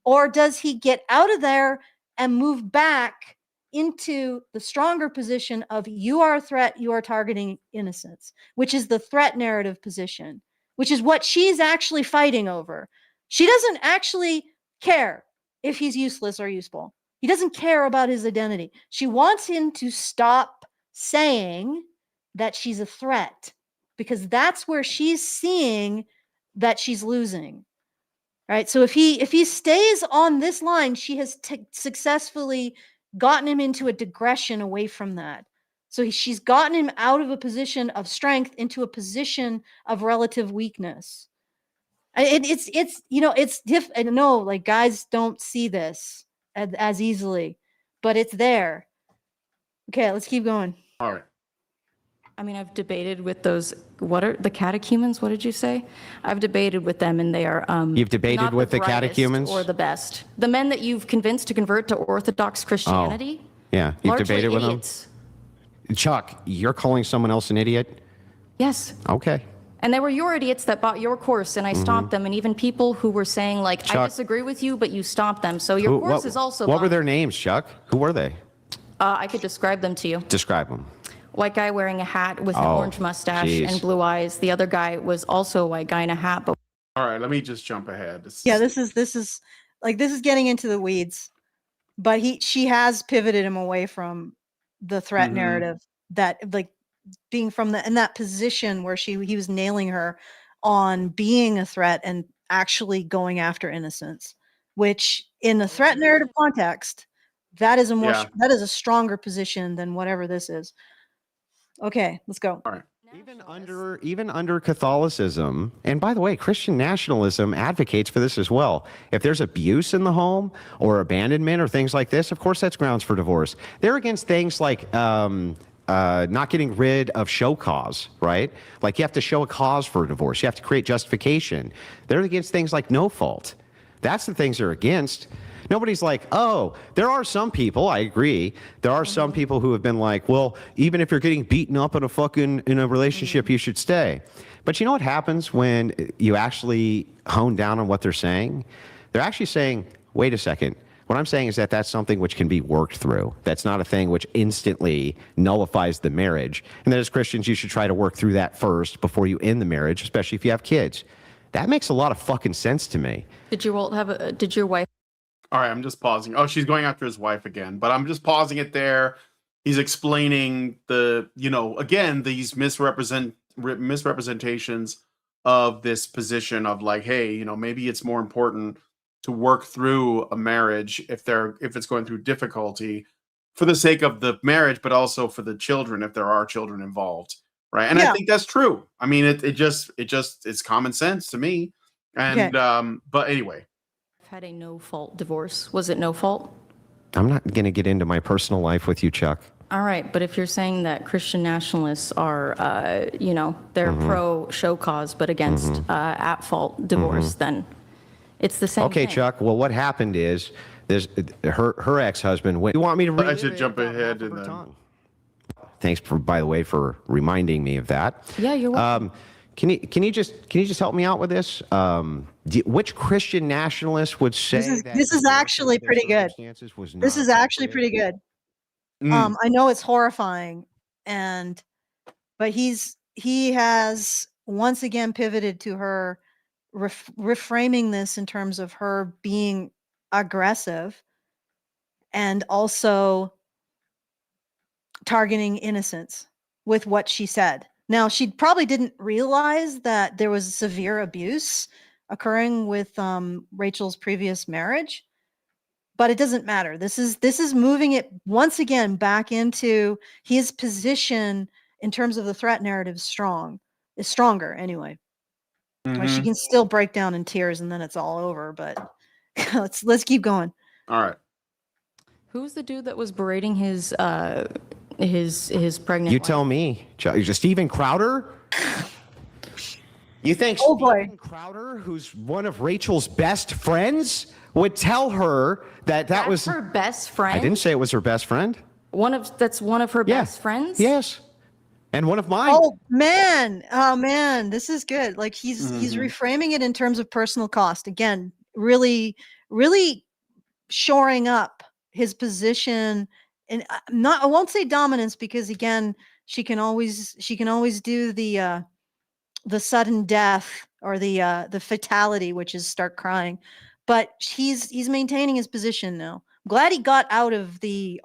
or does he get out of there and move back into the stronger position of you are a threat, you are targeting innocence, which is the threat narrative position, which is what she's actually fighting over. She doesn't actually care if he's useless or useful. He doesn't care about his identity. She wants him to stop saying that she's a threat, because that's where she's seeing that she's losing. Right. So if he stays on this line, she has successfully gotten him into a digression away from that. So she's gotten him out of a position of strength into a position of relative weakness. I know, like, guys don't see this as easily, but it's there. Okay, let's keep going. All right. I mean, I've debated with those, what are the catechumens? What did you say? I've debated with them, and they are You've debated not with the brightest catechumens? or the best. The men that you've convinced to convert to Orthodox Christianity, Yeah, you've largely debated with idiots. them? Chuck, you're calling someone else an idiot? Yes. Okay. And they were your idiots that bought your course, and I stopped them. And even people who were saying, like, I Chuck, disagree with you, but you stopped them. So your course is also What were bought. their names, Chuck? Who were they? I could describe them to you. Describe them. White guy wearing a hat with an orange mustache and blue eyes. The other guy was also a white guy in a hat, but All right, let me just jump ahead. This is getting into the weeds, but she has pivoted him away from the threat narrative, that, like, being from in that position where he was nailing her on being a threat and actually going after innocence, which in the threat narrative context, that is a stronger position than whatever this is. Okay, let's go. All right. Even under Catholicism, and by the way, Christian nationalism advocates for this as well. If there's abuse in the home or abandonment or things like this, of course that's grounds for divorce. They're against things like not getting rid of show cause, right? Like, you have to show a cause for a divorce. You have to create justification. They're against things like no fault. That's the things they're against. Nobody's like, oh, there are some people, I agree. There are some people who have been like, well, even if you're getting beaten up in a relationship, you should stay. But you know what happens when you actually hone down on what they're saying? They're actually saying, wait a second. What I'm saying is that that's something which can be worked through. That's not a thing which instantly nullifies the marriage. And that as Christians, you should try to work through that first before you end the marriage, especially if you have kids. That makes a lot of fucking sense to me. did your wife? All right, I'm just pausing. Oh, she's going after his wife again, but I'm just pausing it there. He's explaining again, these misrepresentations of this position of, like, hey, maybe it's more important to work through a marriage if it's going through difficulty, for the sake of the marriage, but also for the children if there are children involved, right? And I think that's true. I mean, it's common sense to me. And but anyway. Had a no-fault divorce. Was it no fault? I'm not going to get into my personal life with you, Chuck. All right, but if you're saying that Christian nationalists are, they're pro show cause, but against at-fault divorce, then it's the same thing. Okay, Chuck. Well, what happened is her ex-husband went. You want me to? I should jump ahead and then. Thanks by the way, for reminding me of that. Yeah, you're welcome. Can you just help me out with this? Which Christian nationalist would say this is actually pretty good? This is actually pretty good. I know it's horrifying, but he has once again pivoted to her reframing this in terms of her being aggressive and also targeting innocence with what she said. Now, she probably didn't realize that there was severe abuse occurring with Rachel's previous marriage, but it doesn't matter. This is moving it once again back into his position in terms of the threat narrative is stronger anyway. Like she can still break down in tears and then it's all over, but let's keep going. All right. Who's the dude that was berating his pregnant You wife? tell me. Steven Crowder? You think Oh, boy. Steven Crowder, who's one of Rachel's best friends, would tell her that That's was her best friend? I didn't say it was her best friend. That's one of her best friends? Yes. And one of mine. Oh man, this is good. Like he's reframing it in terms of personal cost. Again, really shoring up his position, and I won't say dominance, because again, she can always do the sudden death or the fatality, which is start crying. But he's maintaining his position now. I'm glad he got out of the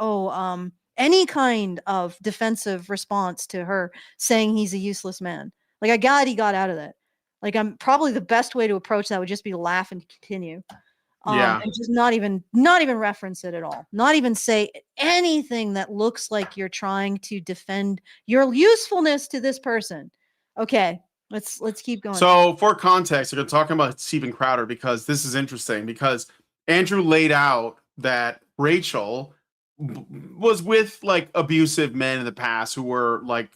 any kind of defensive response to her saying he's a useless man. Like, I glad he got out of that. Like, I'm probably the best way to approach that would just be to laugh and continue. Yeah. And just not even reference it at all. Not even say anything that looks like you're trying to defend your usefulness to this person. Okay, let's keep going. So for context, we're talking about Steven Crowder because this is interesting, because Andrew laid out that Rachel was with like abusive men in the past who were like,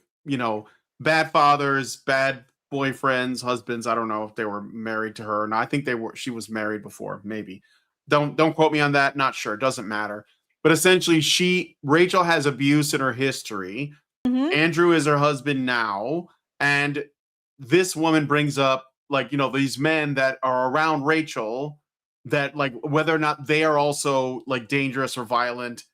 bad fathers, bad boyfriends, husbands. I don't know if they were married to her. And I think she was married before, maybe. Don't quote me on that. Not sure. Doesn't matter. But essentially Rachel has abuse in her history. Andrew is her husband now. And this woman brings up like, these men that are around Rachel that like whether or not they are also like dangerous or violent,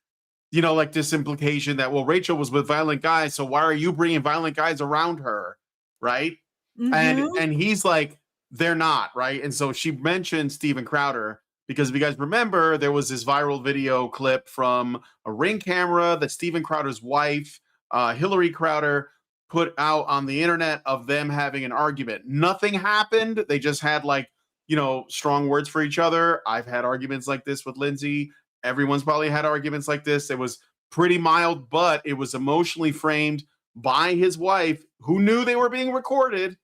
like this implication that, well, Rachel was with violent guys, so why are you bringing violent guys around her? Right. And he's like, they're not. Right. And so she mentioned Steven Crowder because if you guys remember, there was this viral video clip from a Ring camera that Steven Crowder's wife, Hillary Crowder, put out on the internet of them having an argument. Nothing happened. They just had like, strong words for each other. I've had arguments like this with Lindsay. Everyone's probably had arguments like this. It was pretty mild, but it was emotionally framed by his wife, who knew they were being recorded,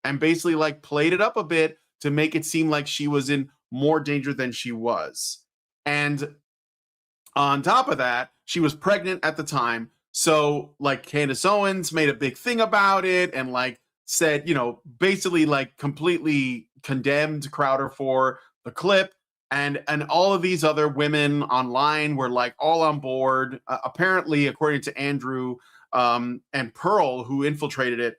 and basically like played it up a bit to make it seem like she was in more danger than she was. And on top of that, she was pregnant at the time. So like Candace Owens made a big thing about it and like said, basically like completely condemned Crowder for the clip. And all of these other women online were like all on board. Apparently, according to Andrew and Pearl, who infiltrated it,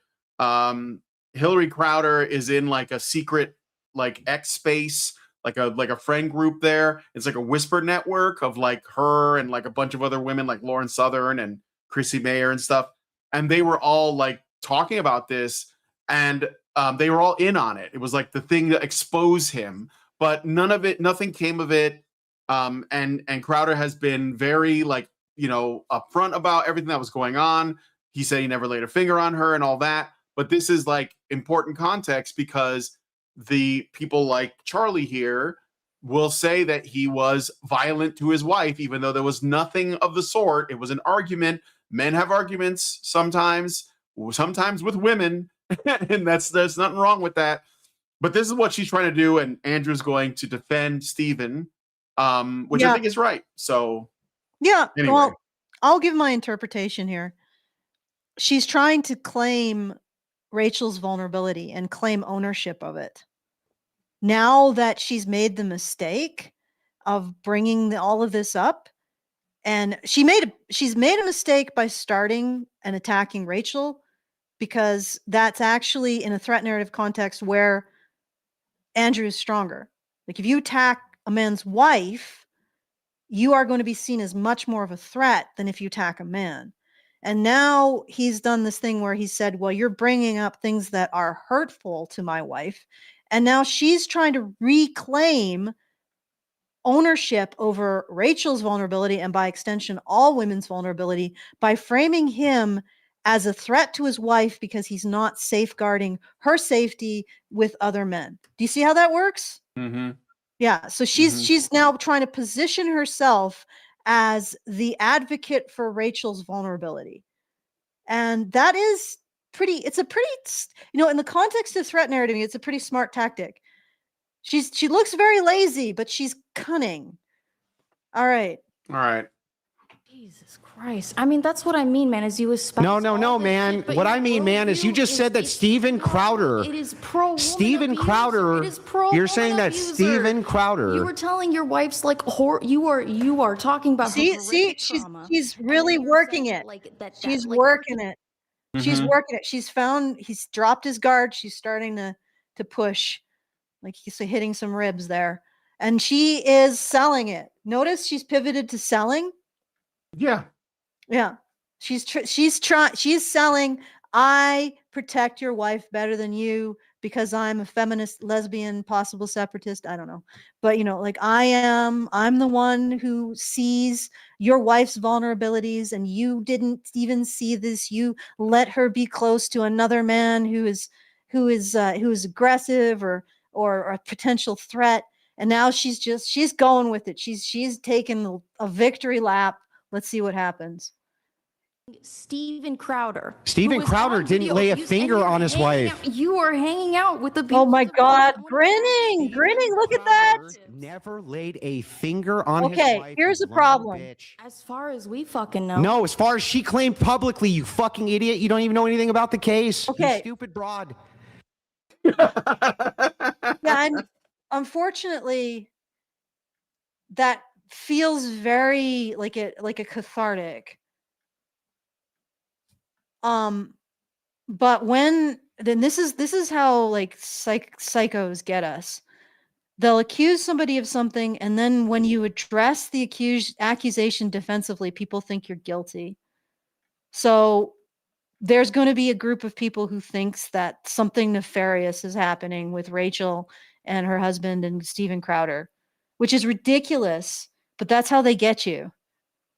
Hillary Crowder is in like a secret like X space, like a friend group there. It's like a whisper network of like her and like a bunch of other women like Lauren Southern and Chrissy Mayer and stuff. And they were all like talking about this, and they were all in on it. It was like the thing to expose him. But nothing came of it. And Crowder has been very like, upfront about everything that was going on. He said he never laid a finger on her and all that. But this is like important context because the people like Charly here will say that he was violent to his wife, even though there was nothing of the sort. It was an argument. Men have arguments sometimes with women, and there's nothing wrong with that. But this is what she's trying to do, and Andrew's going to defend Steven, which I think is right. So, anyway. Well, I'll give my interpretation here. She's trying to claim Rachel's vulnerability and claim ownership of it. Now that she's made the mistake of bringing all of this up, and she's made a mistake by starting and attacking Rachel, because that's actually in a threat narrative context where Andrew is stronger. Like if you attack a man's wife, you are going to be seen as much more of a threat than if you attack a man. And now he's done this thing where he said, well, you're bringing up things that are hurtful to my wife. And now she's trying to reclaim ownership over Rachel's vulnerability and by extension, all women's vulnerability by framing him as a threat to his wife because he's not safeguarding her safety with other men. Do you see how that works? Mm-hmm. Yeah. So she's now trying to position herself as the advocate for Rachel's vulnerability. And that is it's a pretty, in the context of threat narrative, it's a pretty smart tactic. She looks very lazy, but she's cunning. All right. Jesus Christ. I mean, that's what I mean, man, is you espouse No, man. What I mean, man, is you just said that Steven Crowder. It is pro-woman Steven abuse. Crowder. It is pro-woman You're saying that abuser. Steven Crowder. You were telling your wife's like you are talking about she's really working it. She's working it. She's working it. He's dropped his guard. She's starting to push, like he's hitting some ribs there. And she is selling it. Notice she's pivoted to selling. Yeah. She's selling. I protect your wife better than you because I'm a feminist, lesbian, possible separatist. I don't know. But, I'm the one who sees your wife's vulnerabilities and you didn't even see this. You let her be close to another man who is aggressive or a potential threat. And now she's going with it. She's taken a victory lap. Let's see what happens. Steven Crowder. Steven Crowder didn't lay a finger on his wife. You are hanging out with the people. Oh my God, grinning. Look at that. Never laid a finger on his wife. Okay, here's the problem. As far as we fucking know. No, as far as she claimed publicly, you fucking idiot. You don't even know anything about the case. Okay. You stupid broad. Yeah, and unfortunately, that feels very like a cathartic. But this is how like psychos get us. They'll accuse somebody of something, and then when you address the accusation defensively, people think you're guilty. So there's going to be a group of people who thinks that something nefarious is happening with Rachel and her husband and Steven Crowder, which is ridiculous, but that's how they get you.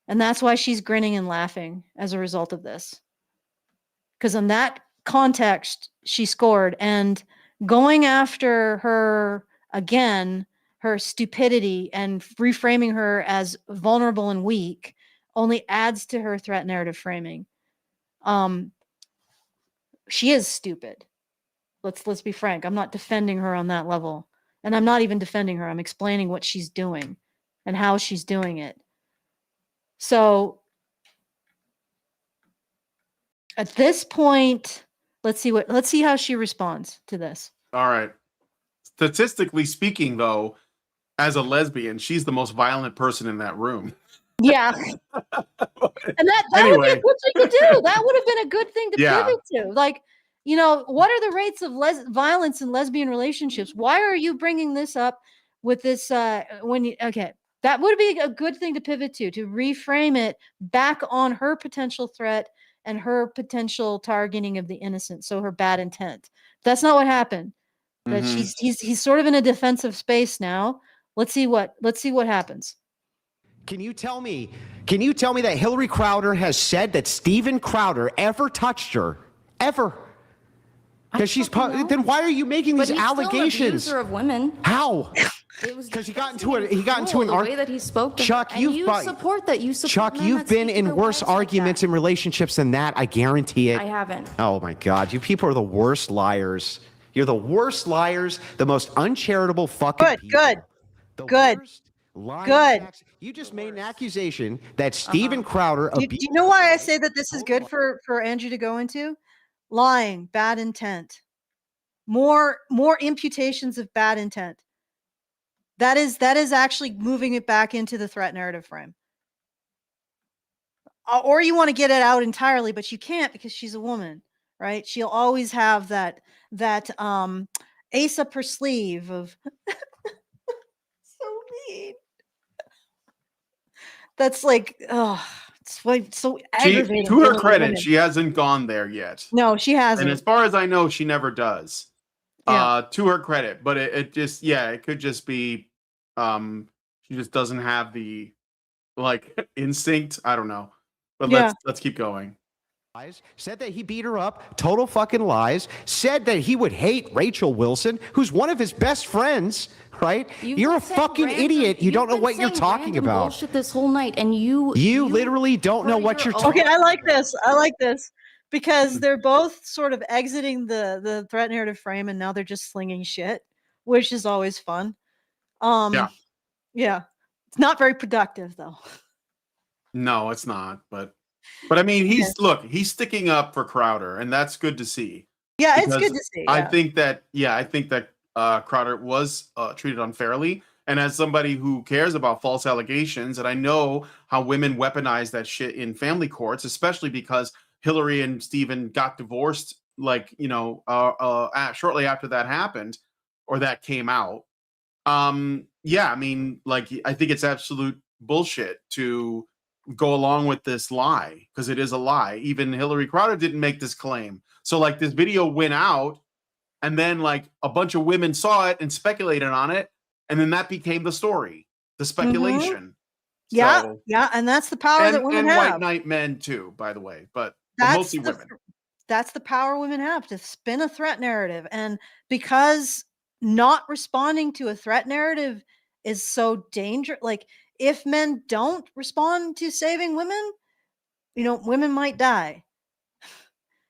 And that's why she's grinning and laughing as a result of this. Because in that context, she scored. And going after her again, her stupidity and reframing her as vulnerable and weak only adds to her threat narrative framing. She is stupid. Let's be frank. I'm not defending her on that level. And I'm not even defending her. I'm explaining what she's doing and how she's doing it. So at this point, let's see how she responds to this. All right. Statistically speaking, though, as a lesbian, she's the most violent person in that room. Yeah. And that anyway. Would be a good thing to do. That would have been a good thing to pivot to. Like, what are the rates of violence in lesbian relationships? Why are you bringing this up with this that would be a good thing to pivot to reframe it back on her potential threat and her potential targeting of the innocent, so her bad intent. That's not what happened. That he's sort of in a defensive space now. Let's see what happens. Can you tell me that Hillary Crowder has said that Steven Crowder ever touched her? Ever? Because then why are you making these allegations? Still an abuser of women. How? Because he got into an argument. The way that he spoke to Chuck, her. You support that. Chuck, you've been in worse arguments in relationships than that. I guarantee it. I haven't. Oh my God, you people are the worst liars. You're the worst liars, the most uncharitable fucking people. Good. You just made an accusation that Steven Crowder. Do you know why I say that this is good for Andrew to go into? Lying, bad intent, more imputations of bad intent. That is actually moving it back into the threat narrative frame. Or you want to get it out entirely, but you can't because she's a woman, right? She'll always have that ace up her sleeve of so mean. That's like, it's like so aggravating. To her credit, she hasn't gone there yet. No, she hasn't. And as far as I know, she never does. to her credit, but it just, it could just be, she just doesn't have the like instinct. I don't know, but let's keep going. Said that he beat her up, total fucking lies. Said that he would hate Rachel Wilson, who's one of his best friends, right? You're a fucking idiot. You don't know what you're talking about. Bullshit this whole night, and you literally don't know what you're talking about. Okay, I like this because they're both sort of exiting the threat narrative frame, and now they're just slinging shit, which is always fun. Yeah, it's not very productive though. No, it's not, but I mean, he's sticking up for Crowder, and that's good to see. Yeah, it's good to see. I think that Crowder was treated unfairly, and as somebody who cares about false allegations, and I know how women weaponize that shit in family courts, especially because Hillary and Stephen got divorced, like, shortly after that happened, or that came out. I mean, like, I think it's absolute bullshit to go along with this lie, because it is a lie. Even Hillary Crowder didn't make this claim. So like this video went out, and then like a bunch of women saw it and speculated on it, and then that became the story, the speculation. Mm-hmm. Yeah, and that's the power that women have. And white knight men too, by the way, but mostly women. That's the power women have to spin a threat narrative, and because not responding to a threat narrative is so dangerous. Like, if men don't respond to saving women, women might die.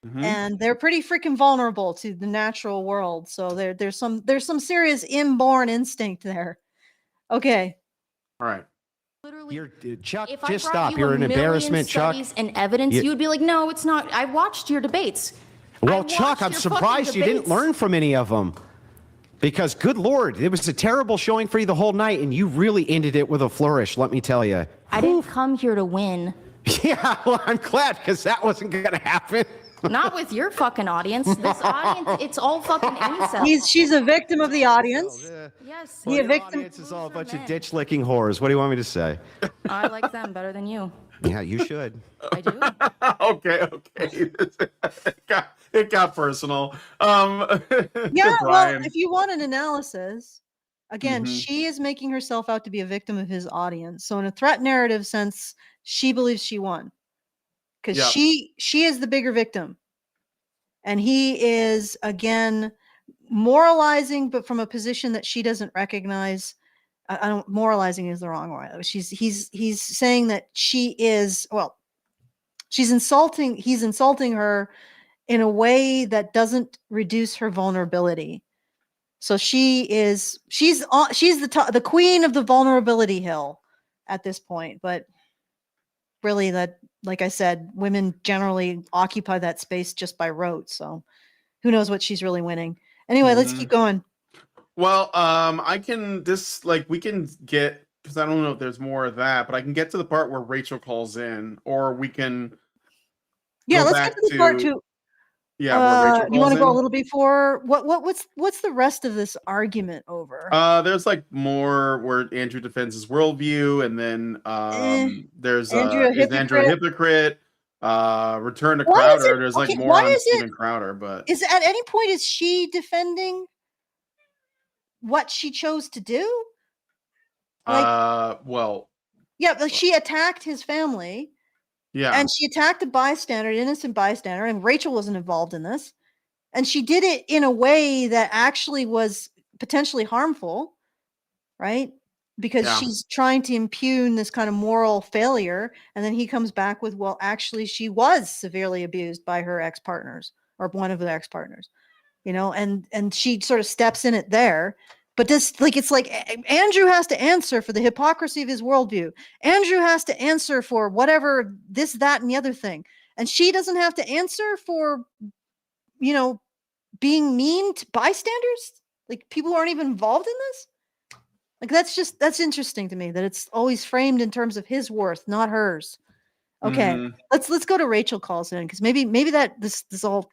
Mm-hmm. And they're pretty freaking vulnerable to the natural world. So there's some serious inborn instinct there. Okay. All right. Literally, Chuck, just stop. You're an embarrassment, Chuck. And evidence, you would be like, no, it's not. I watched your debates. Well, Chuck, I'm surprised you didn't learn from any of them. Because, good Lord, it was a terrible showing for you the whole night, and you really ended it with a flourish, let me tell you. I didn't come here to win. Yeah, well, I'm glad, because that wasn't going to happen. Not with your fucking audience. This audience, it's all fucking incels. She's a victim of the audience. Yes. Well, the audience is all a bunch of ditch-licking whores. What do you want me to say? I like them better than you. Yeah, you should. I do. Okay. It got personal. Well, if you want an analysis, again, she is making herself out to be a victim of his audience. So in a threat narrative sense, she believes she won. Because she is the bigger victim. And he is, again, moralizing, but from a position that she doesn't recognize. Moralizing is the wrong word. He's saying that she's insulting. He's insulting her in a way that doesn't reduce her vulnerability. So she's the queen of the vulnerability hill at this point. But really, that, like I said, women generally occupy that space just by rote. So who knows what she's really winning. Anyway, let's keep going. Well, we can get, because I don't know if there's more of that, but I can get to the part where Rachel calls in, or we can. Let's get to the part too. Yeah, where Rachel calls you want to go in. a little before what's the rest of this argument over? There's like more where Andrew defends his worldview, and then there's Andrew a hypocrite. Return to Crowder. There's like more on Stephen Crowder, but is at any point is she defending what she chose to do? She attacked his family. Yeah. And she attacked a bystander, an innocent bystander, and Rachel wasn't involved in this. And she did it in a way that actually was potentially harmful, right? Because she's trying to impugn this kind of moral failure. And then he comes back with, well, actually, she was severely abused by her ex-partners, or one of the ex-partners, and she sort of steps in it there. But it's like Andrew has to answer for the hypocrisy of his worldview. Andrew has to answer for whatever this, that, and the other thing. And she doesn't have to answer for, being mean to bystanders, like people who aren't even involved in this. Like, that's interesting to me, that it's always framed in terms of his worth, not hers. Okay, let's go to Rachel calls in, because maybe that this all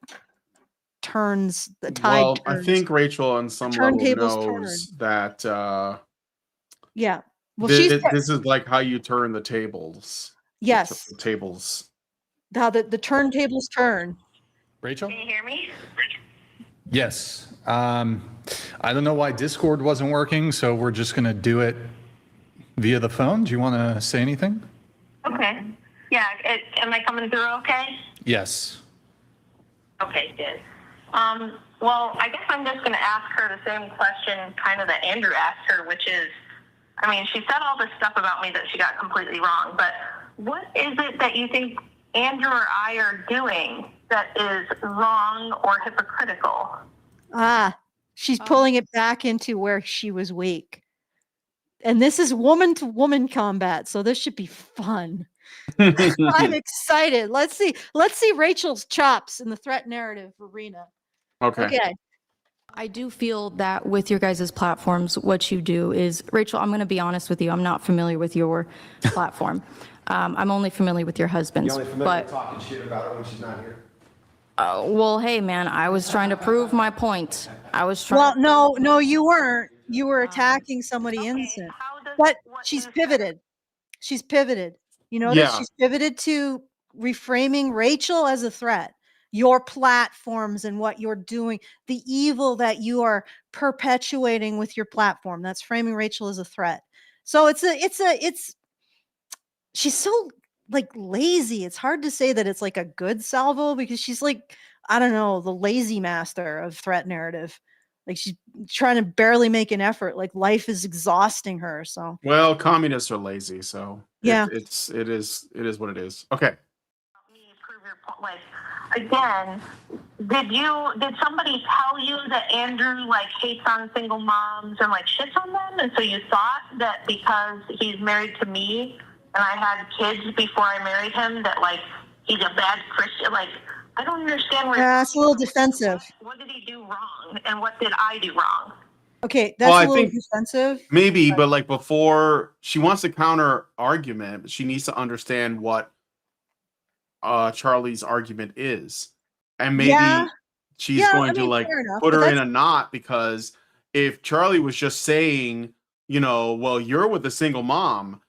turns, the tide. Well, turns. I think Rachel on some level knows that. Yeah. Well, this is like how you turn the tables. Yes. The tables. How the turntables turn. Rachel? Can you hear me? Yes. I don't know why Discord wasn't working, so we're just going to do it via the phone. Do you want to say anything? Okay. Yeah. Am I coming through okay? Yes. Okay, good. Well, I guess I'm just going to ask her the same question kind of that Andrew asked her, which is, I mean, she said all this stuff about me that she got completely wrong, but what is it that you think Andrew or I are doing that is wrong or hypocritical? She's pulling it back into where she was weak. And this is woman to woman combat, so this should be fun. I'm excited. Let's see Rachel's chops in the threat narrative arena. Okay. I do feel that with your guys' platforms, what you do is, Rachel, I'm going to be honest with you. I'm not familiar with your platform. I'm only familiar with your husband's. You're only familiar with talking shit about her when she's not here. Well, hey, man, I was trying to prove my point. I was trying. Well, no, you weren't. You were attacking somebody innocent. But she's pivoted. She's pivoted. You notice she's pivoted to reframing Rachel as a threat. Your platforms and what you're doing, the evil that you are perpetuating with your platform. That's framing Rachel as a threat. So she's so like lazy. It's hard to say that it's like a good salvo because she's like, I don't know, the lazy master of threat narrative. Like she's trying to barely make an effort. Like life is exhausting her. So well, communists are lazy, so yeah, it is what it is. Okay. Like, again, did somebody tell you that Andrew like hates on single moms and like shits on them, and so you thought that because he's married to me and I had kids before I married him that like he's a bad Christian? Like, I don't understand where. Yeah, it's a little defensive. What did he do wrong, and what did I do wrong? Okay, that's a little defensive. Maybe, but like before she wants to counter argument, she needs to understand what Charlie's argument is, and maybe she's going to like put her in a knot, because if Charlie was just saying, well, you're with a single mom,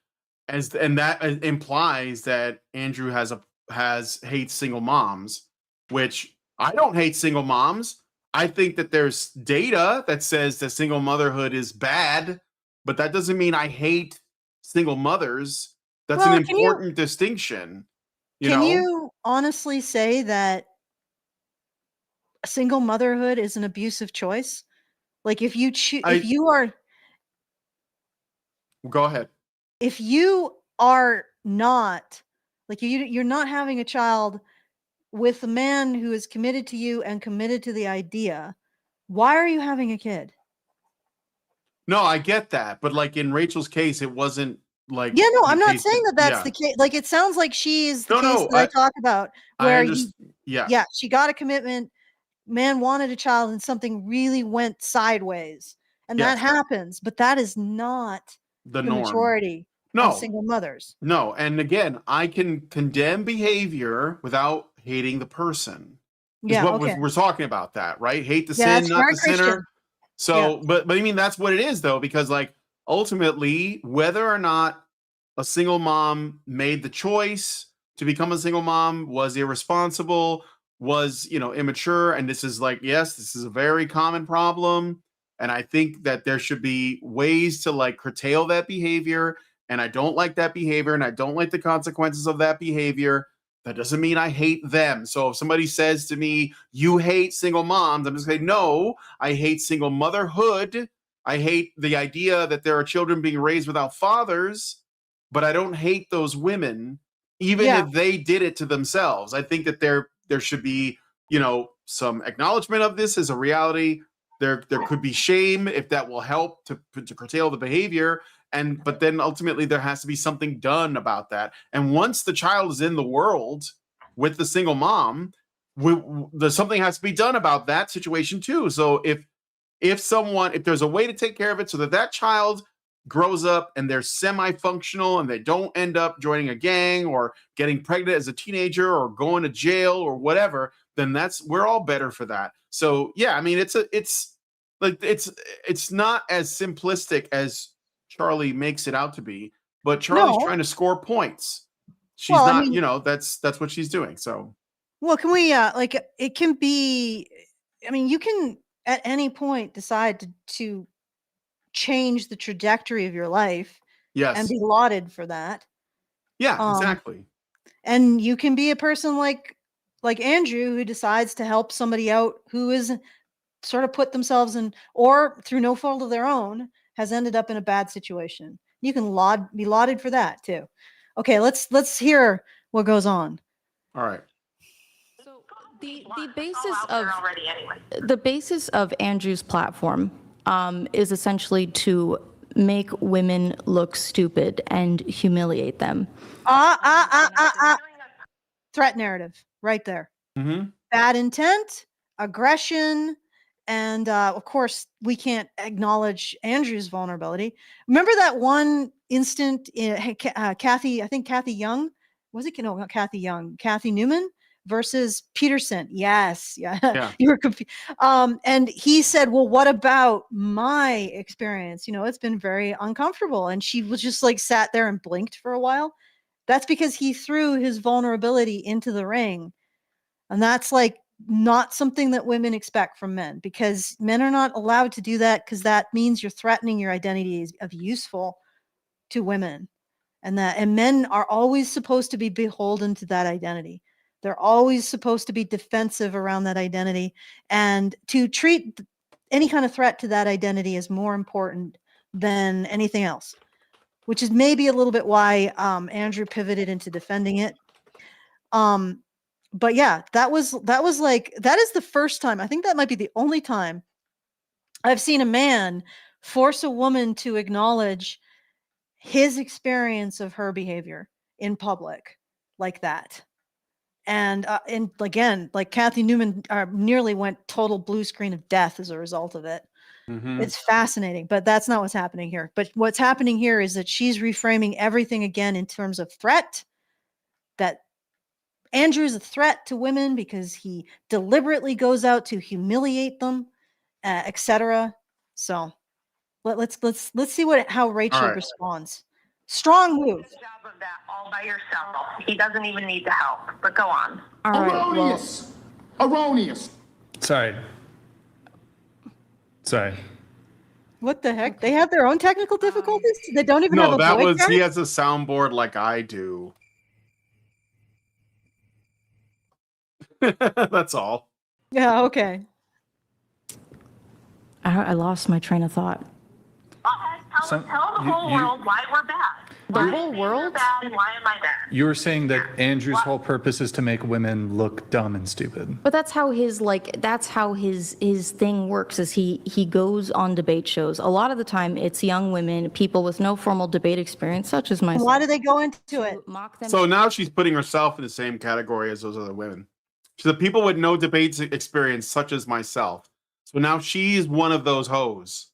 and that implies that Andrew hates single moms, which I don't hate single moms. I think that there's data that says that single motherhood is bad, but that doesn't mean I hate single mothers. That's an important distinction. Can you honestly say that single motherhood is an abusive choice? Like if you go ahead. If you are not like you're not having a child with a man who is committed to you and committed to the idea, why are you having a kid? No, I get that, but like in Rachel's case, it wasn't like. Yeah, no, I'm not saying that that's the case. Like it sounds like she's the case that I talk about, where she got a commitment, man wanted a child, and something really went sideways, and that happens, but that is not the majority of single mothers. No, and again, I can condemn behavior without hating the person. We're talking about that, right? Hate the sin, not the sinner. So, but I mean, that's what it is, though, because like ultimately, whether or not a single mom made the choice to become a single mom, was irresponsible, was, immature, and this is like, yes, this is a very common problem, and I think that there should be ways to like curtail that behavior, and I don't like that behavior, and I don't like the consequences of that behavior. That doesn't mean I hate them. So if somebody says to me, you hate single moms, I'm just saying, no, I hate single motherhood. I hate the idea that there are children being raised without fathers, but I don't hate those women, even if they did it to themselves. I think that there should be, some acknowledgement of this as a reality. There could be shame if that will help to curtail the behavior. But then ultimately there has to be something done about that. And once the child is in the world with the single mom, something has to be done about that situation too. So if there's a way to take care of it so that child grows up and they're semi-functional and they don't end up joining a gang or getting pregnant as a teenager or going to jail or whatever, then we're all better for that. So yeah, I mean, it's not as simplistic as Charly makes it out to be, but Charly's trying to score points. She's not, I mean, that's what she's doing. So, well, can we it can be I mean, you can at any point decide to change the trajectory of your life and be lauded for that. Yeah, exactly. And you can be a person like Andrew, who decides to help somebody out who is sort of put themselves in, or through no fault of their own, has ended up in a bad situation. You can be lauded for that too. Okay, let's hear what goes on. All right. So the basis of Andrew's platform is essentially to make women look stupid and humiliate them. Threat narrative right there. Mm-hmm. Bad intent, aggression, and of course we can't acknowledge Andrew's vulnerability. Remember that one instant in Kathy, I think Kathy Young, was it? No, not Kathy Young, Kathy Newman versus Peterson. Yes. Yeah. You were confused. And he said, well, what about my experience? It's been very uncomfortable. And she was just like sat there and blinked for a while. That's because he threw his vulnerability into the ring. And that's like not something that women expect from men, because men are not allowed to do that, because that means you're threatening your identity of useful to women. And men are always supposed to be beholden to that identity. They're always supposed to be defensive around that identity, and to treat any kind of threat to that identity as more important than anything else, which is maybe a little bit why Andrew pivoted into defending it. But yeah, that is the first time, I think that might be the only time I've seen a man force a woman to acknowledge his experience of her behavior in public like that. And again, like Kathy Newman nearly went total blue screen of death as a result of it. Mm-hmm. It's fascinating, but that's not what's happening here. But what's happening here is that she's reframing everything again in terms of threat, that Andrew is a threat to women because he deliberately goes out to humiliate them, etc. So let's see how Rachel responds. Strong move. Job of that all by yourself. He doesn't even need the help. But go on. Erroneous. Erroneous. Sorry. What the heck? They have their own technical difficulties? They don't even have a voice guide? He has a soundboard like I do. That's all. Yeah, okay. I lost my train of thought. Tell the whole world why we're bad. The whole world? Bad, and why am I bad? You were saying that Andrew's whole purpose is to make women look dumb and stupid. But that's how his thing works, is he goes on debate shows. A lot of the time it's young women, people with no formal debate experience, such as myself. Why do they go into it? Mock them. So now she's putting herself in the same category as those other women. So the people with no debate experience, such as myself. So now she's one of those hoes.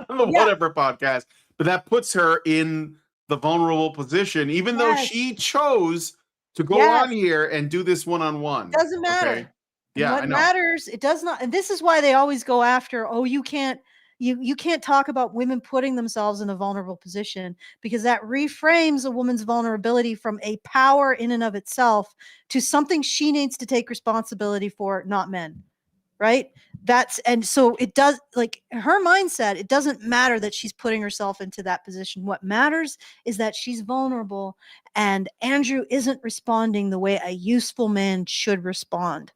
Whatever podcast. But that puts her in the vulnerable position, even though she chose to go on here and do this one-on-one. Doesn't matter. Okay? Yeah, what matters, it does not. And this is why they always go after, you can't talk about women putting themselves in a vulnerable position, because that reframes a woman's vulnerability from a power in and of itself to something she needs to take responsibility for, not men. Right? And so it does, like, her mindset, it doesn't matter that she's putting herself into that position. What matters is that she's vulnerable, and Andrew isn't responding the way a useful man should respond.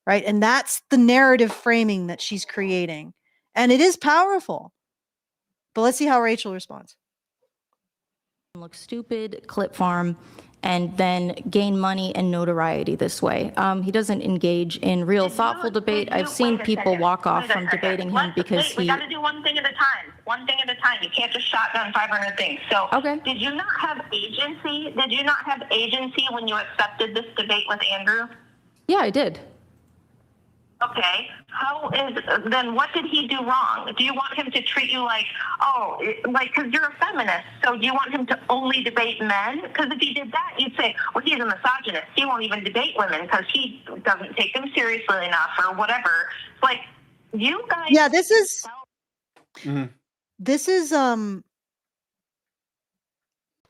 Right? And that's the narrative framing that she's creating. And it is powerful. But let's see how Rachel responds. Look stupid, clip farm, and then gain money and notoriety this way. He doesn't engage in real thoughtful debate. I've seen people walk off from debating him because we got to do one thing at a time. One thing at a time. You can't just shotgun 500 things. So did you not have agency? Did you not have agency when you accepted this debate with Andrew? Yeah, I did. Okay. Then what did he do wrong? Do you want him to treat you like, because you're a feminist, so do you want him to only debate men? Because if he did that, you'd say, well, he's a misogynist. He won't even debate women because he doesn't take them seriously enough or whatever. It's like, you guys. Yeah, this is,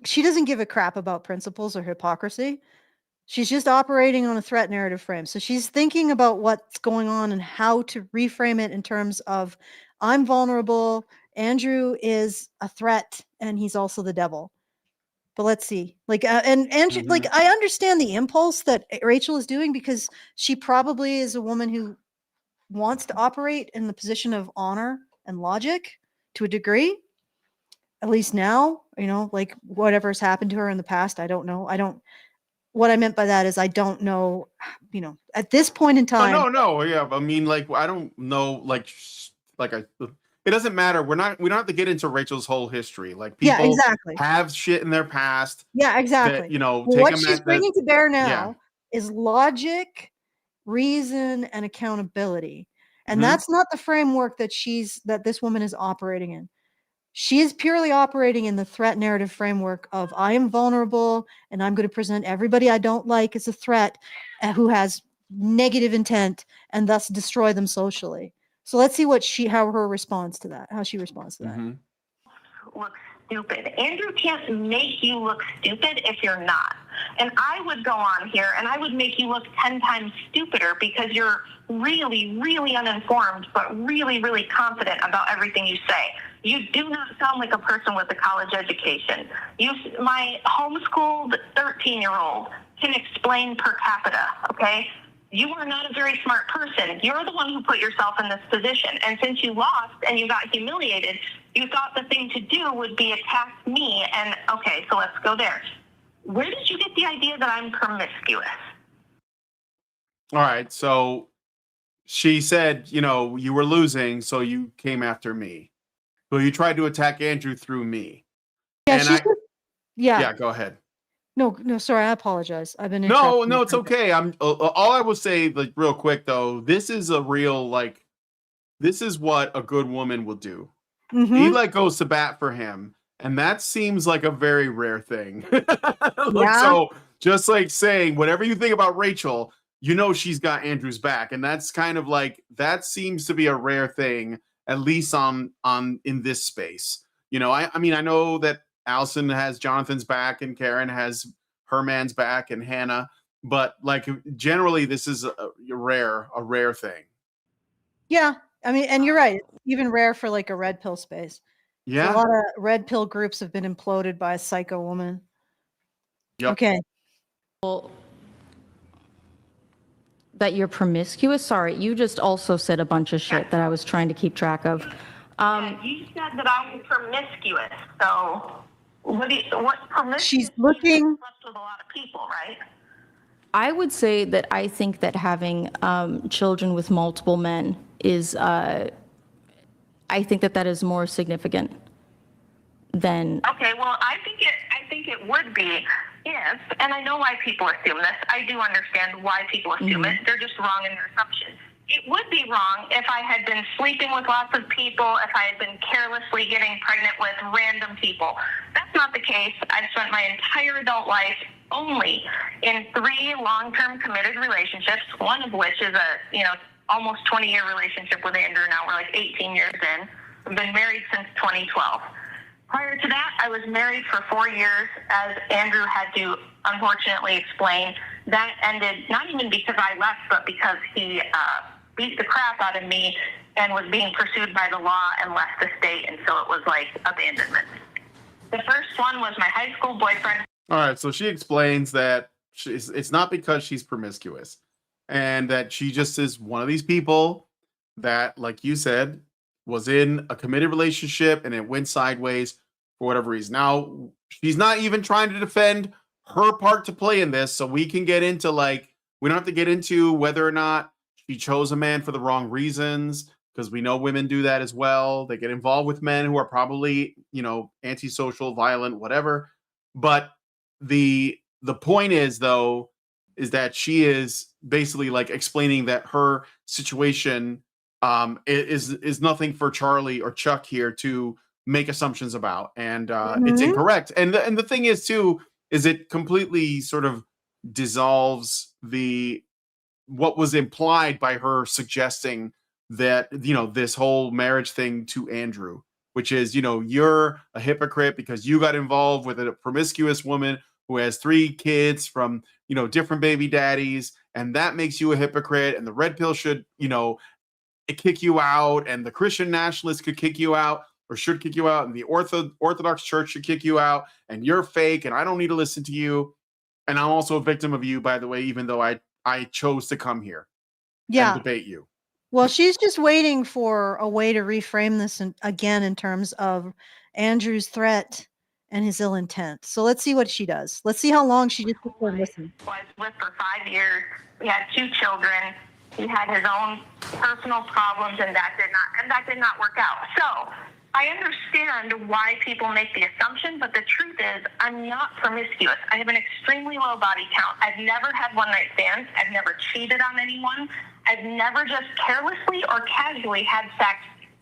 she doesn't give a crap about principles or hypocrisy. She's just operating on a threat narrative frame. So she's thinking about what's going on and how to reframe it in terms of, I'm vulnerable, Andrew is a threat, and he's also the devil. But let's see. Like, and Andrew, like, I understand the impulse that Rachel is doing, because she probably is a woman who wants to operate in the position of honor and logic to a degree. At least now, like whatever's happened to her in the past, I don't know. What I meant by that is I don't know, at this point in time. Oh, no, yeah. I mean, like, I don't know, it doesn't matter. We don't have to get into Rachel's whole history. Like, people exactly. have shit in their past. Yeah, exactly. That, take what them she's bringing to bear now is logic, reason, and accountability. And that's not the framework that this woman is operating in. She is purely operating in the threat narrative framework of, I am vulnerable and I'm going to present everybody I don't like as a threat, who has negative intent, and thus destroy them socially. So let's see how she responds to that. Look stupid. Andrew can't make you look stupid if you're not. And I would go on here and I would make you look 10 times stupider, because you're really, really uninformed, but really, really confident about everything you say. You do not sound like a person with a college education. My homeschooled 13-year-old can explain per capita, okay? You are not a very smart person. You're the one who put yourself in this position. And since you lost and you got humiliated, you thought the thing to do would be attack me. And okay, so let's go there. Where did you get the idea that I'm promiscuous? All right. So she said, you were losing, so you came after me. So you tried to attack Andrew through me. Yeah, yeah, go ahead. No, sorry, I apologize. I've been No, it's okay. All I will say, like, real quick though, this is a real, like, this is what a good woman will do. He goes to bat for him, and that seems like a very rare thing. So just like saying whatever you think about Rachel, she's got Andrew's back, and that's kind of like, that seems to be a rare thing, at least on in this space. I mean, I know that Allison has Jonathan's back and Karen has her man's back and Hannah, but like, generally this is a rare thing. Yeah, I mean, and you're right. It's even rare for like a red pill space. Yeah, so a lot of red pill groups have been imploded by a psycho woman. Yep. Okay. Well, that you're promiscuous? Sorry, you just also said a bunch of shit that I was trying to keep track of. You said that I'm promiscuous, so what promiscuous? She's looking. Slept with a lot of people, right? I would say that I think that having children with multiple men is, I think that is more significant than. Okay, well, I think it would be if, and I know why people assume this. I do understand why people assume it. They're just wrong in their assumptions. It would be wrong if I had been sleeping with lots of people, if I had been carelessly getting pregnant with random people. That's not the case. I've spent my entire adult life only in 3 long-term committed relationships, one of which is a, almost 20-year relationship with Andrew. Now we're like 18 years in. I've been married since 2012. Prior to that, I was married for 4 years, as Andrew had to unfortunately explain. That ended not even because I left, but because he beat the crap out of me and was being pursued by the law and left the state, and so it was like abandonment. The first one was my high school boyfriend. All right, so she explains that it's not because she's promiscuous, and that she just is one of these people that, like you said, was in a committed relationship and it went sideways for whatever reason. Now, she's not even trying to defend her part to play in this, so we can get into, like, we don't have to get into whether or not she chose a man for the wrong reasons, because we know women do that as well. They get involved with men who are probably, antisocial, violent, whatever. But the point is, though, is that she is basically like explaining that her situation is nothing for Charly or Chuck here to make assumptions about, and it's incorrect. And the thing is too, is it completely sort of dissolves what was implied by her suggesting that, this whole marriage thing to Andrew, which is, you're a hypocrite because you got involved with a promiscuous woman who has 3 kids from, different baby daddies, and that makes you a hypocrite, and the red pill should, kick you out, and the Christian nationalists could kick you out or should kick you out, and the Orthodox Church should kick you out, and you're fake, and I don't need to listen to you. And I'm also a victim of you, by the way, even though I chose to come here and debate you. Well, she's just waiting for a way to reframe this again in terms of Andrew's threat and his ill intent. So let's see what she does. Let's see how long she just sits there and listens. Was with for 5 years. We had 2 children. He had his own personal problems, and that did not work out. So I understand why people make the assumption, but the truth is I'm not promiscuous. I have an extremely low body count. I've never had one-night stands. I've never cheated on anyone. I've never just carelessly or casually had sex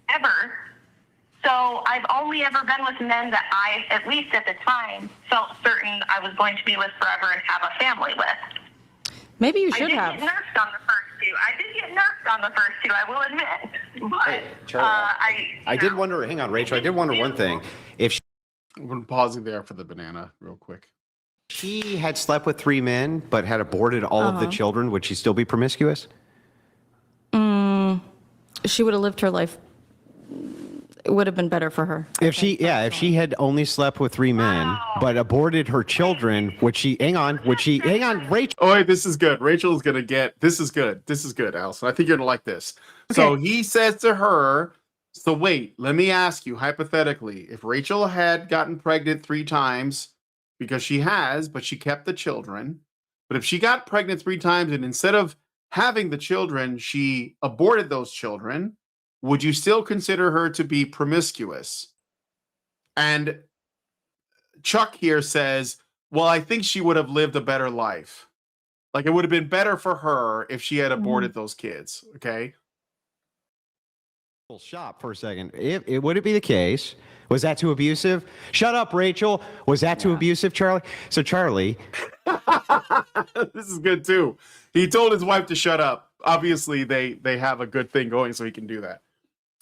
ever. So I've only ever been with men that I, at least at the time, felt certain I was going to be with forever and have a family with. Maybe you should have. I did get nursed on the first 2. I will admit. But Hey, Charlie, I did wonder, hang on, Rachel, I did wonder one thing. If I'm going to pause you there for the banana real quick. she had slept with 3 men but had aborted all of the children, would she still be promiscuous? She would have lived her life. It would have been better for her. If she had only slept with 3 men but aborted her children, hang on, Rachel. Oh, wait, this is good. Rachel's going to get, this is good, Allison. I think you're going to like this. Okay. So he says to her, so wait, let me ask you, hypothetically, if Rachel had gotten pregnant 3 times, because she has, but she kept the children, but if she got pregnant 3 times and instead of having the children, she aborted those children, would you still consider her to be promiscuous? And Chuck here says, well, I think she would have lived a better life. Like, it would have been better for her if she had aborted those kids. Okay. Stop for a second. If would it be the case? Was that too abusive? Shut up, Rachel. Was that too abusive, Charlie? So Charlie. This is good too. He told his wife to shut up. Obviously, they have a good thing going, so he can do that.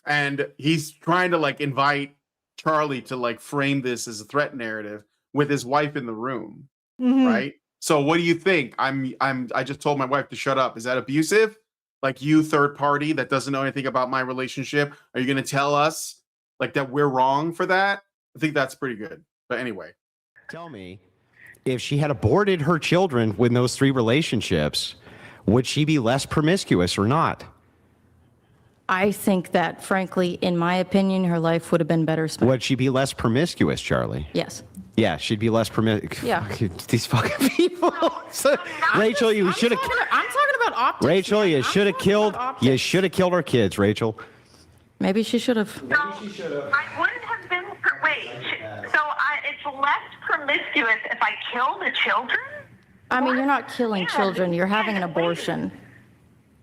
And he's trying to invite Charlie to frame this as a threat narrative with his wife in the room, right? So what do you think? I just told my wife to shut up. Is that abusive? Like, you, third party that doesn't know anything about my relationship, are you going to tell us that we're wrong for that? I think that's pretty good. But anyway, Tell me, if she had aborted her children with those 3 relationships, would she be less promiscuous or not? I think that, frankly, in my opinion, her life would have been better spent. Would she be less promiscuous, Charlie? Yes. Yeah, she'd be less promiscuous. Yeah. These fucking people. Rachel, you should have. I'm talking about optics. Rachel, you I'm should have talking killed. about You optics. should have killed our kids, Rachel. Maybe she should have. So I wouldn't have been. Wait. So it's less promiscuous if I kill the children? I mean, you're not killing Yeah, children. You're having an yeah, abortion.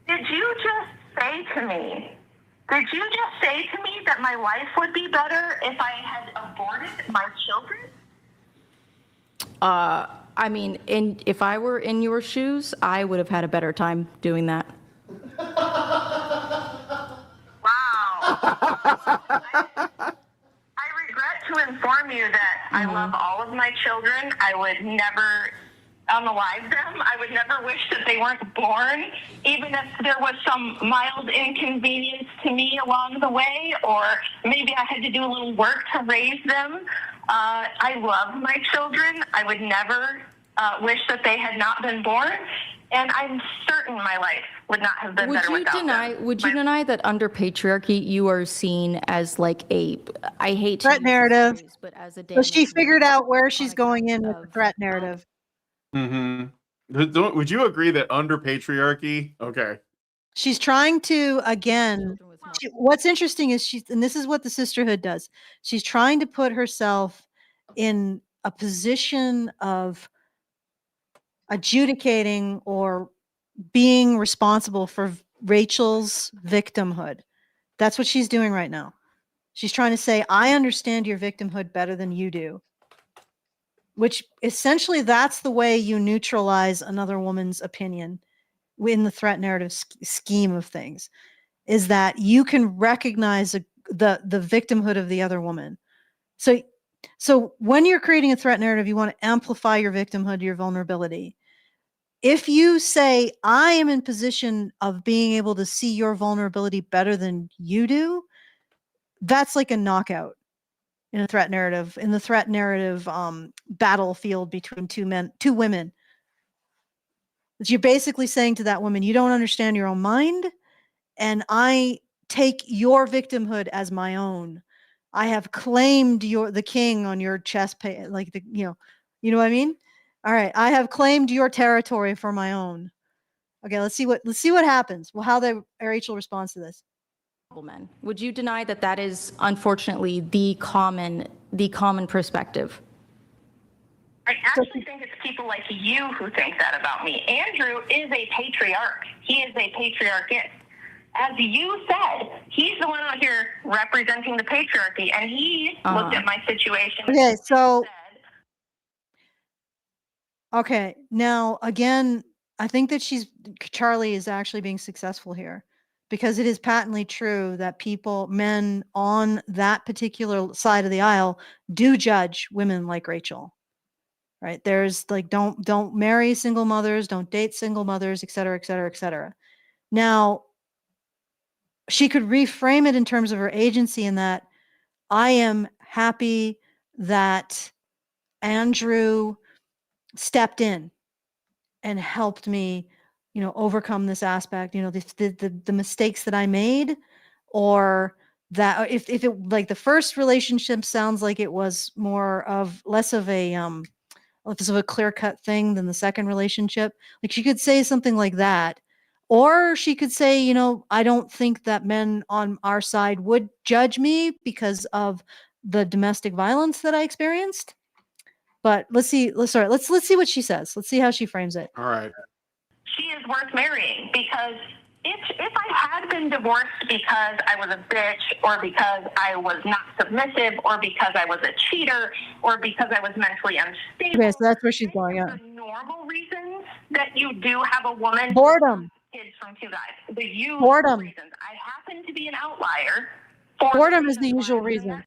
Did you just say to me? Did you just say to me that my life would be better if I had aborted my children? I mean, if I were in your shoes, I would have had a better time doing that. Wow. I regret to inform you that I love all of my children. I would never unalive them. I would never wish that they weren't born, even if there was some mild inconvenience to me along the way, or maybe I had to do a little work to raise them. I love my children. I would never wish that they had not been born, and I'm certain my life would not have been better without them. Would you deny that under patriarchy you are seen as I hate to Threat use this narrative. phrase, but as a So she damaged figured out where iconic she's going in with the of- threat narrative. would you agree that under patriarchy? Okay. She's trying to, again, children with no- what's interesting is and this is what the sisterhood does. She's trying to put herself in a position of adjudicating or being responsible for Rachel's victimhood. That's what she's doing right now. She's trying to say, I understand your victimhood better than you do. Which essentially that's the way you neutralize another woman's opinion in the threat narrative scheme of things, is that you can recognize the victimhood of the other woman. So So when you're creating a threat narrative, you want to amplify your victimhood, your vulnerability. If you say, I am in position of being able to see your vulnerability better than you do, that's like a knockout in a threat narrative, in the threat narrative battlefield between two women. You're basically saying to that woman, you don't understand your own mind, and I take your victimhood as my own. I have claimed the king on your chest, like you know what I mean? All right, I have claimed your territory for my own. Okay, let's see what happens. Well, how Rachel responds to this. Men. Would you deny that that is unfortunately the common perspective? I actually think it's people like you who think that about me. Andrew is a patriarch. He is a patriarchist. As you said, he's the one out here representing the patriarchy, and he looked at my situation. Okay, so okay, now again, I think that Charly is actually being successful here, because it is patently true that men on that particular side of the aisle do judge women like Rachel. Right? There's like, don't marry single mothers, don't date single mothers, et cetera, et cetera, et cetera. Now, she could reframe it in terms of her agency in that I am happy that Andrew stepped in and helped me, overcome this aspect, the mistakes that I made, or that if it, like, the first relationship sounds like it was less of a clear-cut thing than the second relationship. Like, she could say something like that. Or she could say, I don't think that men on our side would judge me because of the domestic violence that I experienced. But let's see what she says. Let's see how she frames it. All right. She is worth marrying, because if I had been divorced because I was a bitch, or because I was not submissive, or because I was a cheater, or because I was mentally unstable. Okay, so that's where she's going on. The normal reasons that you do have a woman. Boredom. Kids from two guys. The usual Boredom. reasons. I happen to be an outlier. Boredom is the usual reason.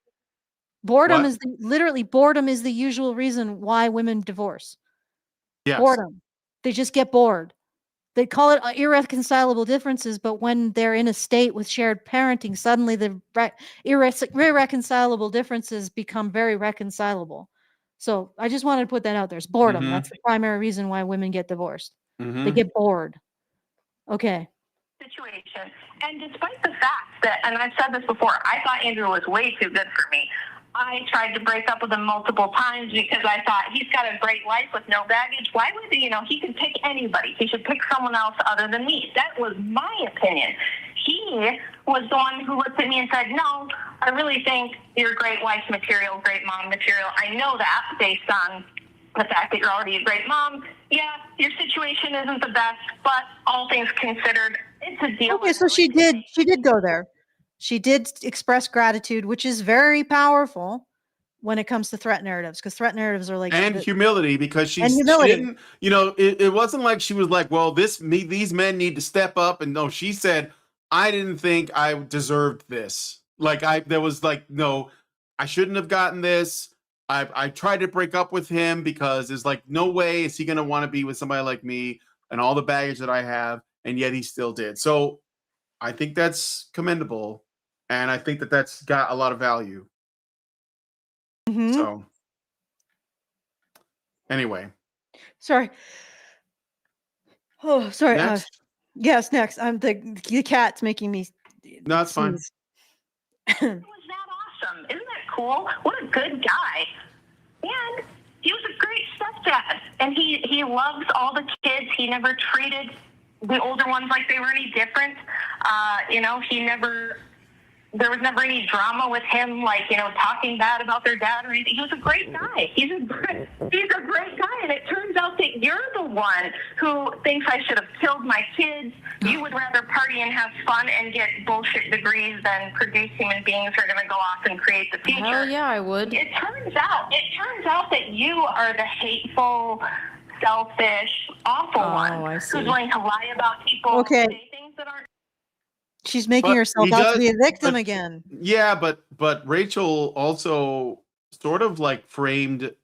Boredom is boredom is the usual reason why women divorce. Yes. Boredom. They just get bored. They call it irreconcilable differences, but when they're in a state with shared parenting, suddenly the irreconcilable differences become very reconcilable. So I just wanted to put that out there. It's boredom. Mhm. That's the primary reason why women get divorced. Mhm. They get bored. Okay. Situation. And despite the fact that, and I've said this before, I thought Andrew was way too good for me. I tried to break up with him multiple times because I thought he's got a great life with no baggage. Why would he could pick anybody. He should pick someone else other than me. That was my opinion. He was the one who looked at me and said, no, I really think you're great wife material, great mom material. I know that based on the fact that you're already a great mom. Yeah, your situation isn't the best, but all things considered, it's a deal. Okay, so she did go there. She did express gratitude, which is very powerful when it comes to threat narratives, because threat narratives are like humility, because she didn't, it wasn't like she was like, well, these men need to step up. And no, she said, I didn't think I deserved this. There was like, no, I shouldn't have gotten this. I tried to break up with him because there's like, no way is he going to want to be with somebody like me and all the baggage that I have. And yet he still did. So I think that's commendable. And I think that that's got a lot of value. Mhm. So anyway. Sorry. Oh, sorry. Next. Yes, next. The cat's making me. No, it's fine. Was that awesome? Isn't that cool? What a good guy. And he was a great stepdad. And he loves all the kids. He never treated the older ones like they were any different. There was never any drama with him, talking bad about their dad or anything. He was a great guy. He's a great guy. And it turns out that you're the one who thinks I should have killed my kids. You would rather party and have fun and get bullshit degrees than produce human beings who are going to go off and create the future. Hell yeah, I would. It turns out that you are the hateful, selfish, awful one I see. who's willing to lie about people, Okay. say things that aren't. She's making herself out to be a victim again. Yeah, but Rachel also sort of like framed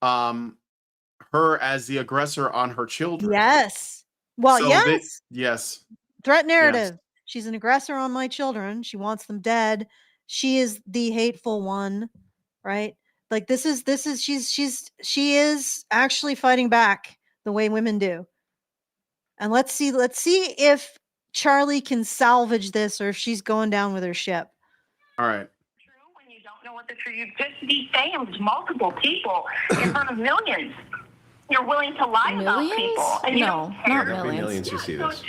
her as the aggressor on her children. Yes. Well, So yes. yes. Threat narrative. She's an aggressor on my children. She wants them dead. She is the hateful one, right? Like she is actually fighting back the way women do. And let's see if Charly can salvage this or if she's going down with her ship. All right. True, when you don't know what the truth, you just defamed multiple people in front of millions. You're willing to lie about people, and you No, don't care. not millions. Millions who see So this.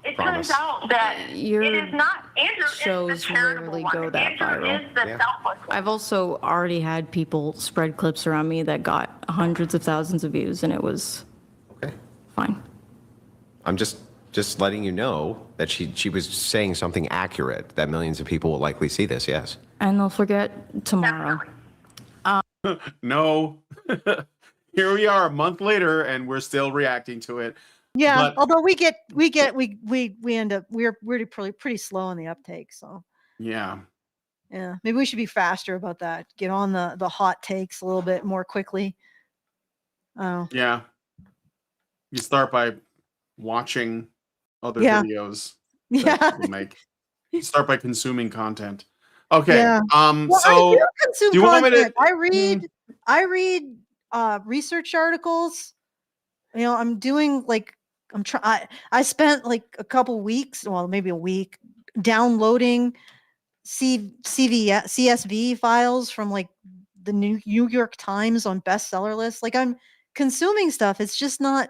it Promise. turns out that Your it is not Andrew. shows is the charitable rarely one. go that Andrew viral. is the selfless one. I've also already had people spread clips around me that got hundreds of thousands of views, and it was Okay. fine. I'm just letting you know that she was saying something accurate, that millions of people will likely see this, yes. And they'll forget tomorrow. No. Here we are a month later and we're still reacting to it. Yeah, But- although we end up we're pretty slow on the uptake, so Yeah. yeah, maybe we should be faster about that. Get on the hot takes a little bit more quickly. Oh, Yeah. You start by watching other Yeah. videos yeah. that people make. You start by consuming content. Okay. Yeah. Well, So I do consume do you want me to- content. I read research articles. You know, I'm doing like I spent like a couple weeks, well, maybe a week, downloading CSV files from like the New York Times on bestseller lists. Like I'm consuming stuff. It's just not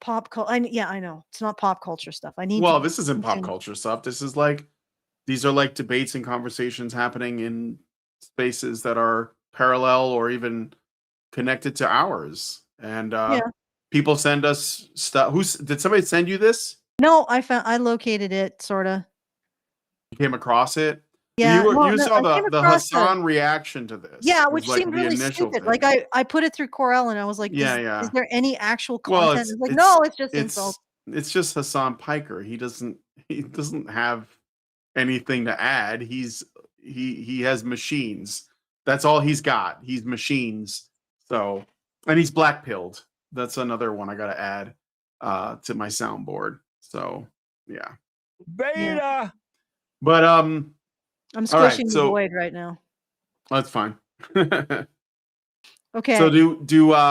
pop culture. Yeah, I know it's not pop culture stuff. I need. well, to this isn't pop consume- culture stuff. This is like these are like debates and conversations happening in spaces that are parallel or even connected to ours. And people send us stuff. Did somebody send you this? No, I located it sort of. You came across it? Yeah, You well, no, saw I came the across the- Hassan reaction to this. Yeah, was which like seemed the really initial stupid. thing. Like I put it through Corel and I was like, Yeah, is there any actual Well, content? It's like, no, it's just insults. it's just Hassan Piker. He doesn't have anything to add. He has machines. That's all he's got. He's machines. So, and he's black pilled. That's another one I got to add to my soundboard. So, yeah. Beta. But I'm all right, squishing the so- void right now. that's fine. Okay. So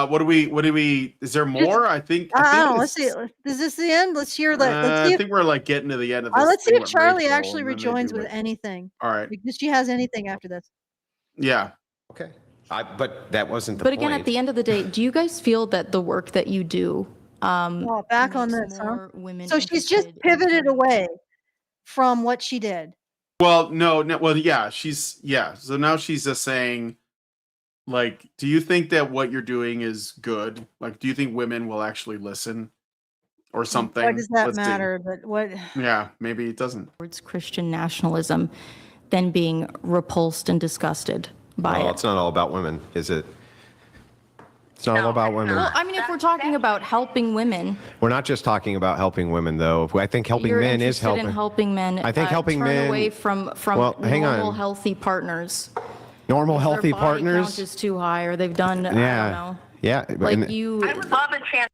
what do we is there more? I think I don't know. it's- Let's see. Is this the end? Let's hear that. Let's see I if, think we're like getting to the end of this. let's see thing if with Charly Rachel, actually and then they rejoins do with it. anything. All right. If she has anything after this. Yeah. Okay. But that wasn't the But point. again, at the end of the day, do you guys feel that the work that you do Oh, back on makes this, huh? more women So she's just interested in pivoted hearing- away from what she did. Well, no. Well, yeah. So now she's just saying, like, do you think that what you're doing is good? Like, do you think women will actually listen, or something? Why does that Let's see. matter? But what? Yeah, maybe it doesn't. towards Christian nationalism than being repulsed and disgusted by Well, it. it's not all about women, is it? It's not all about women. Well, I mean, if we're talking about helping women, We're not just talking about helping women, though. I think helping you're men is interested helping. in helping men. I think helping turn men- away from Well, hang normal, on. healthy partners. Normal, Their healthy body count partners. is too high, or they've done. I don't Yeah. know. Yeah. Like and- you. I would love a chance.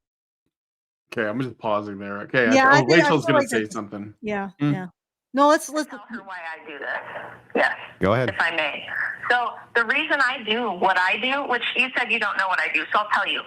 Okay, I'm just pausing there. Okay, Yeah, I think- I Rachel's feel gonna like say that's- something. Yeah. Mm. Yeah. No, let's. Tell her why I do this. Yes. Go ahead. If I may. So the reason I do what I do, which you said you don't know what I do, so I'll tell you.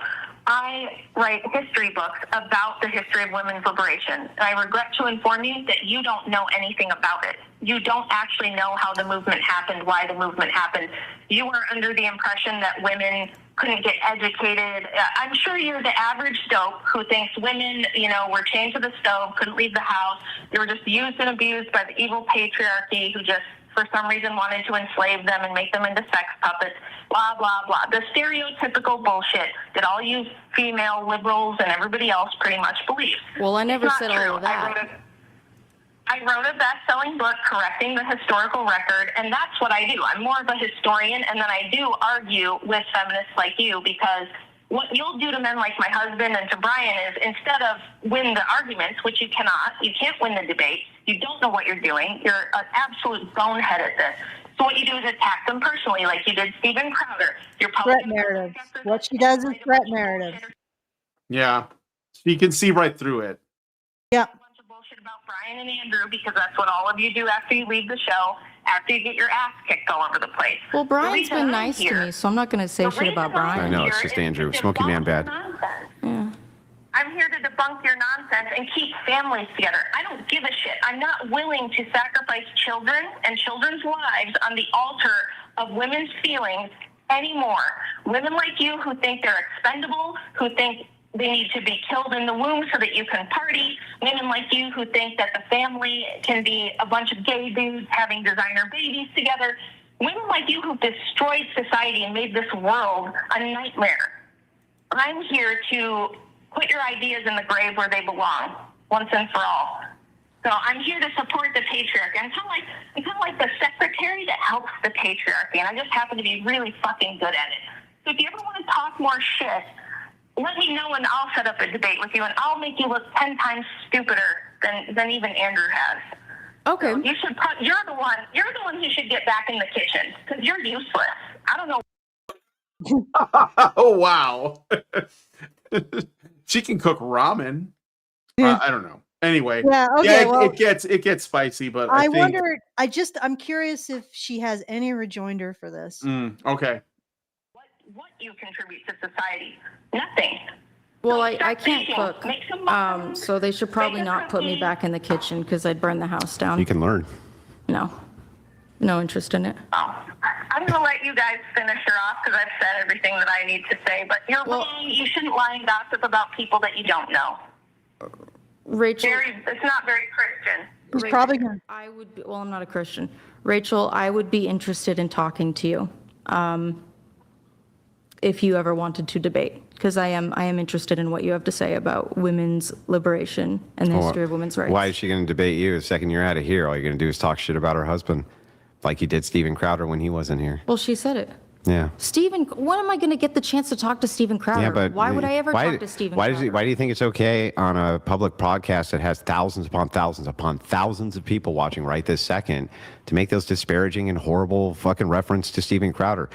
I write history books about the history of women's liberation. And I regret to inform you that you don't know anything about it. You don't actually know how the movement happened, why the movement happened. You were under the impression that women couldn't get educated. I'm sure you're the average dope who thinks women, were chained to the stove, couldn't leave the house. They were just used and abused by the evil patriarchy who just, for some reason, wanted to enslave them and make them into sex puppets, blah, blah, blah. The stereotypical bullshit that all you female liberals and everybody else pretty much believe. Well, I never It's said not all true. of that. I wrote a best-selling book correcting the historical record, and that's what I do. I'm more of a historian, and then I do argue with feminists like you, because what you'll do to men like my husband and to Brian is, instead of win the arguments, which you cannot, you can't win the debate, you don't know what you're doing, you're an absolute bonehead at this. So what you do is attack them personally, like you did Steven Crowder. You're Threat posting narrative. after What this she does is and threat write a bunch of narrative. bullshit Yeah. You can see right through it. Yeah. a bunch of bullshit about Brian and Andrew because that's what all of you do after you leave the show, after you get your ass kicked all over the place. Well, The Brian's reason been I'm nice to here- me, so I'm not going to say the shit about reason I'm Brian. I know, it's here just is Andrew. to Smoky Man debunk your bad. nonsense. Yeah. I'm here to debunk your nonsense and keep families together. I don't give a shit. I'm not willing to sacrifice children and children's lives on the altar of women's feelings anymore. Women like you who think they're expendable, who think they need to be killed in the womb so that you can party. Women like you who think that the family can be a bunch of gay dudes having designer babies together. Women like you who've destroyed society and made this world a nightmare. I'm here to put your ideas in the grave where they belong, once and for all. So I'm here to support the patriarchy. I'm kind of like the secretary that helps the patriarchy, and I just happen to be really fucking good at it. So if you ever want to talk more shit, let me know and I'll set up a debate with you, and I'll make you look 10 times stupider than even Andrew has. Okay. So you're the one who should get back in the kitchen because you're useless. I don't know. Oh wow. She can cook ramen. I don't know. Anyway, Yeah. Okay. Well, it gets spicy, but I think, wonder. I'm curious if she has any rejoinder for this. Okay. What you contribute to society? Nothing. Well, So I start can't baking. cook. Make some muffins. So they should probably Bake a not put me cookie. back in the kitchen because I'd burn the house down. You can learn. No. No interest in it. Oh, I'm going to let you guys finish her off because I've said everything that I need to say. But you're Well- wrong. You shouldn't lie and gossip about people that you don't know. Rachel. It's not very Christian. She's probably gonna. I would be, well, I'm not a Christian. Rachel, I would be interested in talking to you if you ever wanted to debate, because I am interested in what you have to say about women's liberation and the history of women's rights. Why is she going to debate you the second you're out of here? All you're going to do is talk shit about her husband, like you did Steven Crowder when he wasn't here. Well, she said it. Yeah. Stephen, when am I going to get the chance to talk to Stephen Crowder? Yeah, but why would I ever talk to Stephen Crowder? Why do you think it's okay on a public podcast that has thousands upon thousands upon thousands of people watching right this second to make those disparaging and horrible fucking reference to Stephen Crowder?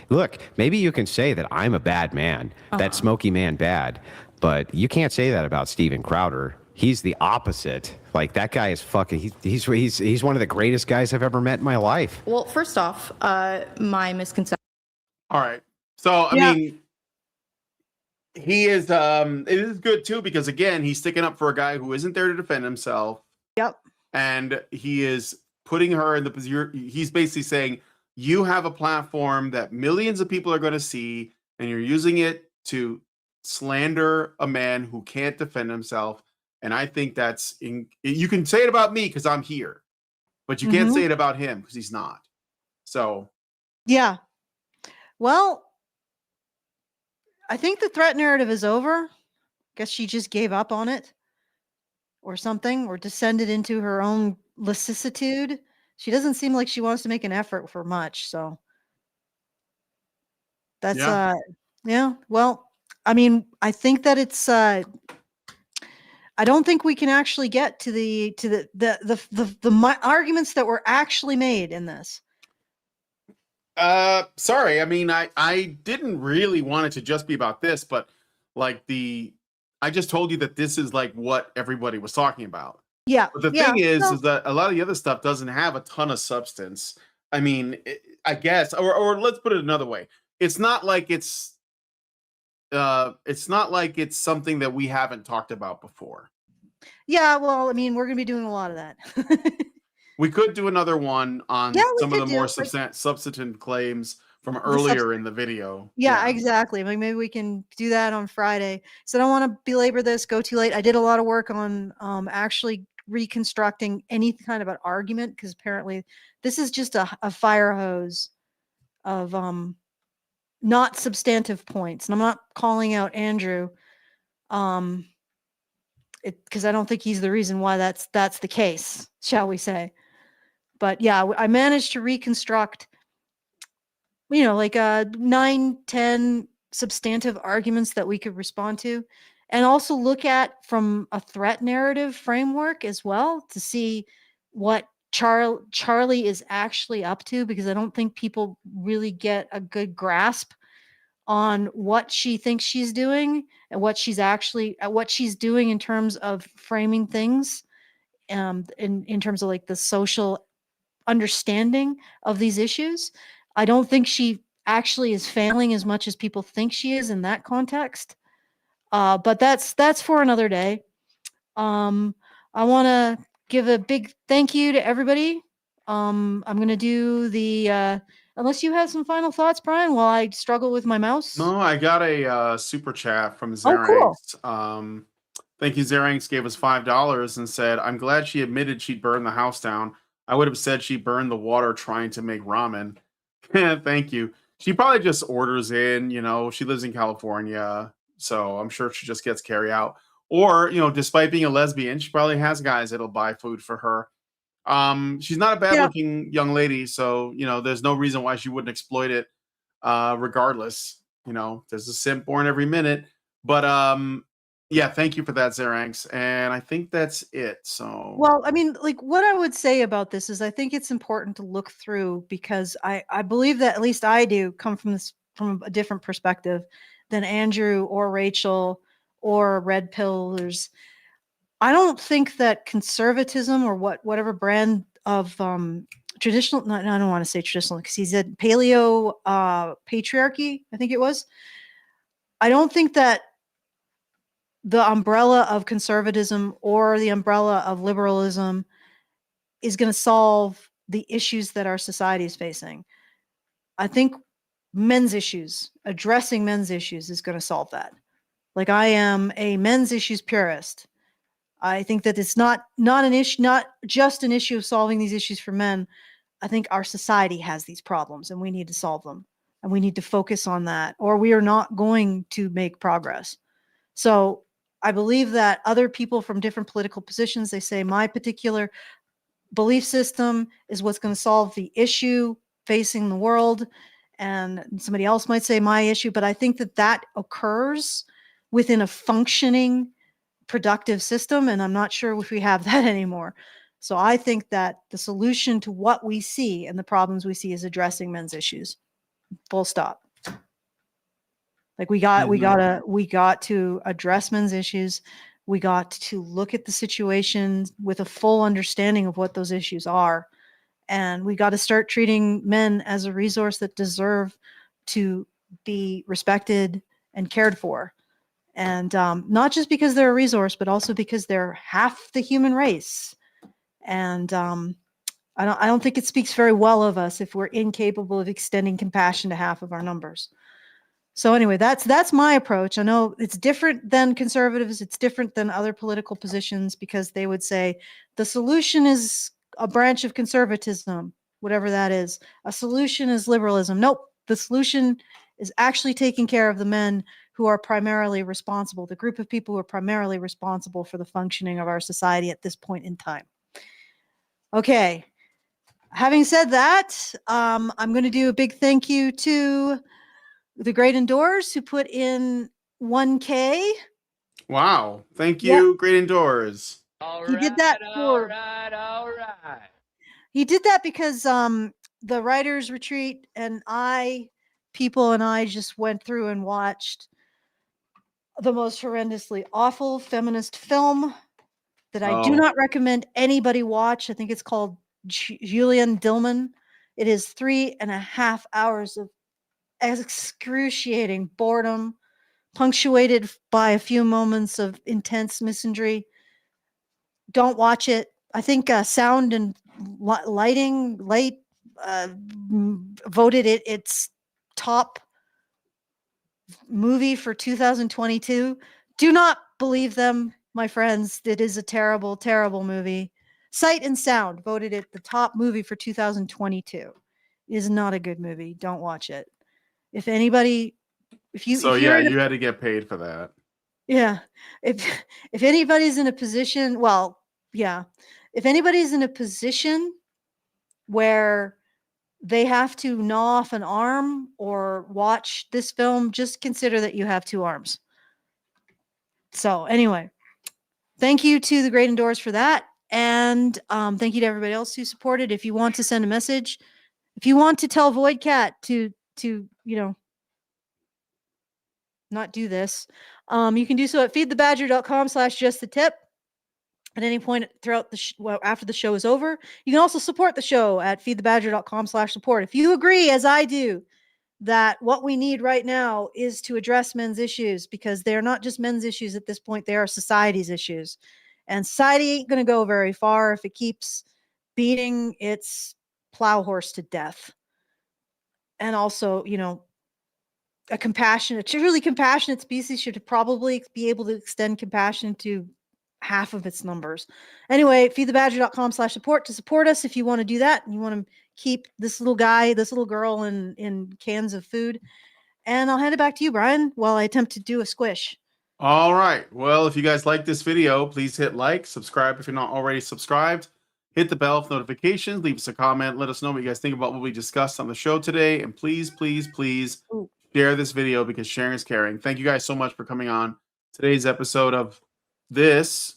Look, maybe you can say that I'm a bad man, that Smoky Man bad, but you can't say that about Stephen Crowder. He's the opposite. Like, that guy is fucking, he's one of the greatest guys I've ever met in my life. Well, first off, my misconception. All right. So I mean, he is it is good too, because again, he's sticking up for a guy who isn't there to defend himself. Yep. And he is putting her in the position. He's basically saying, you have a platform that millions of people are going to see, and you're using it to slander a man who can't defend himself. And I think you can say it about me because I'm here, but you can't say it about him because he's not. So Yeah. Well, I think the threat narrative is over. Guess she just gave up on it or something, or descended into her own lassitude. She doesn't seem like she wants to make an effort for much. So that's, yeah. Well, I mean, I think that it's, I don't think we can actually get to the arguments that were actually made in this. Sorry. I mean, I didn't really want it to just be about this, but like I just told you that this is like what everybody was talking about. Yeah. But the thing is that a lot of the other stuff doesn't have a ton of substance. I mean, I guess, or let's put it another way. It's not like it's something that we haven't talked about before. Yeah, well, I mean, we're going to be doing a lot of that. We could do another one on some of the more substantive claims from earlier in the video. Yeah, exactly. Like, maybe we can do that on Friday. So I don't want to belabor this, go too late. I did a lot of work on actually reconstructing any kind of an argument, because apparently this is just a fire hose of not substantive points. And I'm not calling out Andrew because I don't think he's the reason why that's the case, shall we say. But yeah, I managed to reconstruct, like 9, 10 substantive arguments that we could respond to, and also look at from a threat narrative framework as well, to see what Charly is actually up to, because I don't think people really get a good grasp on what she thinks she's doing and what she's doing in terms of framing things, in terms of like the social understanding of these issues. I don't think she actually is failing as much as people think she is in that context. But that's for another day. I want to give a big thank you to everybody. I'm going to do the, unless you have some final thoughts, Brian, while I struggle with my mouse. No, I got a super chat from Oh, cool. Zeranx. Thank you. Zeranx gave us $5 and said, "I'm glad she admitted she'd burned the house down. I would have said she burned the water trying to make ramen." Thank you. She probably just orders in, she lives in California, so I'm sure she just gets carry out. Or, despite being a lesbian, she probably has guys that'll buy food for her. She's not a bad Yeah. looking young lady, so there's no reason why she wouldn't exploit it, regardless. There's a simp born every minute. But yeah, thank you for that, Zeranx. And I think that's it. So Well, I mean, like, what I would say about this is I think it's important to look through, because I believe that, at least I do, come from from a different perspective than Andrew or Rachel or red pillers. I don't think that conservatism, or whatever brand of traditional, no, I don't want to say traditional, because he said paleo patriarchy, I think it was. I don't think that the umbrella of conservatism or the umbrella of liberalism is going to solve the issues that our society is facing. I think addressing men's issues is going to solve that. Like, I am a men's issues purist. I think that it's not an issue, not just an issue of solving these issues for men. I think our society has these problems and we need to solve them, and we need to focus on that, or we are not going to make progress. So I believe that other people from different political positions, they say my particular belief system is what's going to solve the issue facing the world, and somebody else might say my issue. But I think that occurs within a functioning, productive system, and I'm not sure if we have that anymore. So I think that the solution to what we see and the problems we see is addressing men's issues. Full stop. Like, we got to address men's issues. We got to look at the situation with a full understanding of what those issues are. And we got to start treating men as a resource that deserve to be respected and cared for. And not just because they're a resource, but also because they're half the human race. And I don't think it speaks very well of us if we're incapable of extending compassion to half of our numbers. So anyway, that's my approach. I know it's different than conservatives. It's different than other political positions, because they would say the solution is a branch of conservatism, whatever that is. A solution is liberalism. Nope. The solution is actually taking care of the men who are primarily responsible, the group of people who are primarily responsible for the functioning of our society at this point in time. Okay. Having said that, I'm going to do a big thank you to the Great Indoors, who put in 1K. wow, thank Yep. you, Great Indoors. He did that for. He did that because the writers retreat and I just went through and watched the most horrendously awful feminist film that I do Oh. not recommend anybody watch. I think it's called Julian Dillman. It is 3.5 hours of excruciating boredom, punctuated by a few moments of intense misandry. Don't watch it. I think Sound and Light voted it its top movie for 2022. Do not believe them, my friends. It is a terrible, terrible movie. Sight and Sound voted it the top movie for 2022. It is not a good movie. Don't watch it. If anybody, So if you're yeah, you had to get paid for that. yeah, if anybody's in a position, well, yeah, if anybody's in a position where they have to gnaw off an arm or watch this film, just consider that you have two arms. So anyway, thank you to the Great Indoors for that. And thank you to everybody else who supported. If you want to send a message, if you want to tell Void Cat to not do this, you can do so at feedthebadger.com/justthetip. At any point throughout after the show is over. You can also support the show at feedthebadger.com/support. If you agree, as I do, that what we need right now is to address men's issues, because they're not just men's issues at this point, they are society's issues. And society ain't going to go very far if it keeps beating its plow horse to death. And also, a truly compassionate species should probably be able to extend compassion to half of its numbers. Anyway, feedthebadger.com/support to support us if you want to do that and you want to keep this little girl in cans of food. And I'll hand it back to you, Brian, while I attempt to do a squish. All right. Well, if you guys like this video, please hit like, subscribe if you're not already subscribed, hit the bell for notifications, leave us a comment, let us know what you guys think about what we discussed on the show today, and please, please, please share this video, because sharing is caring. Thank you guys so much for coming on today's episode of this.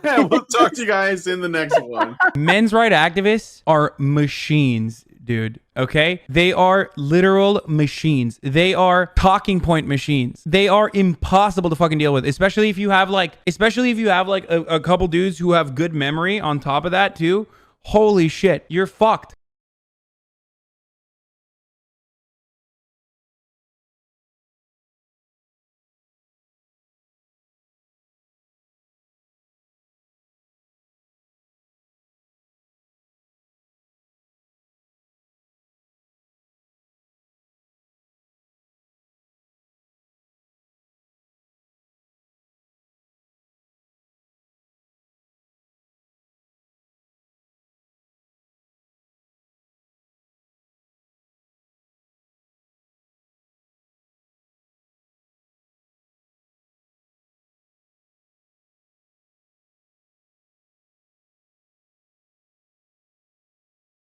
We'll talk to you guys in the next one. Men's rights activists are machines, dude. Okay? They are literal machines. They are talking point machines. They are impossible to fucking deal with, especially if you have like a couple dudes who have good memory on top of that too. Holy shit, you're fucked.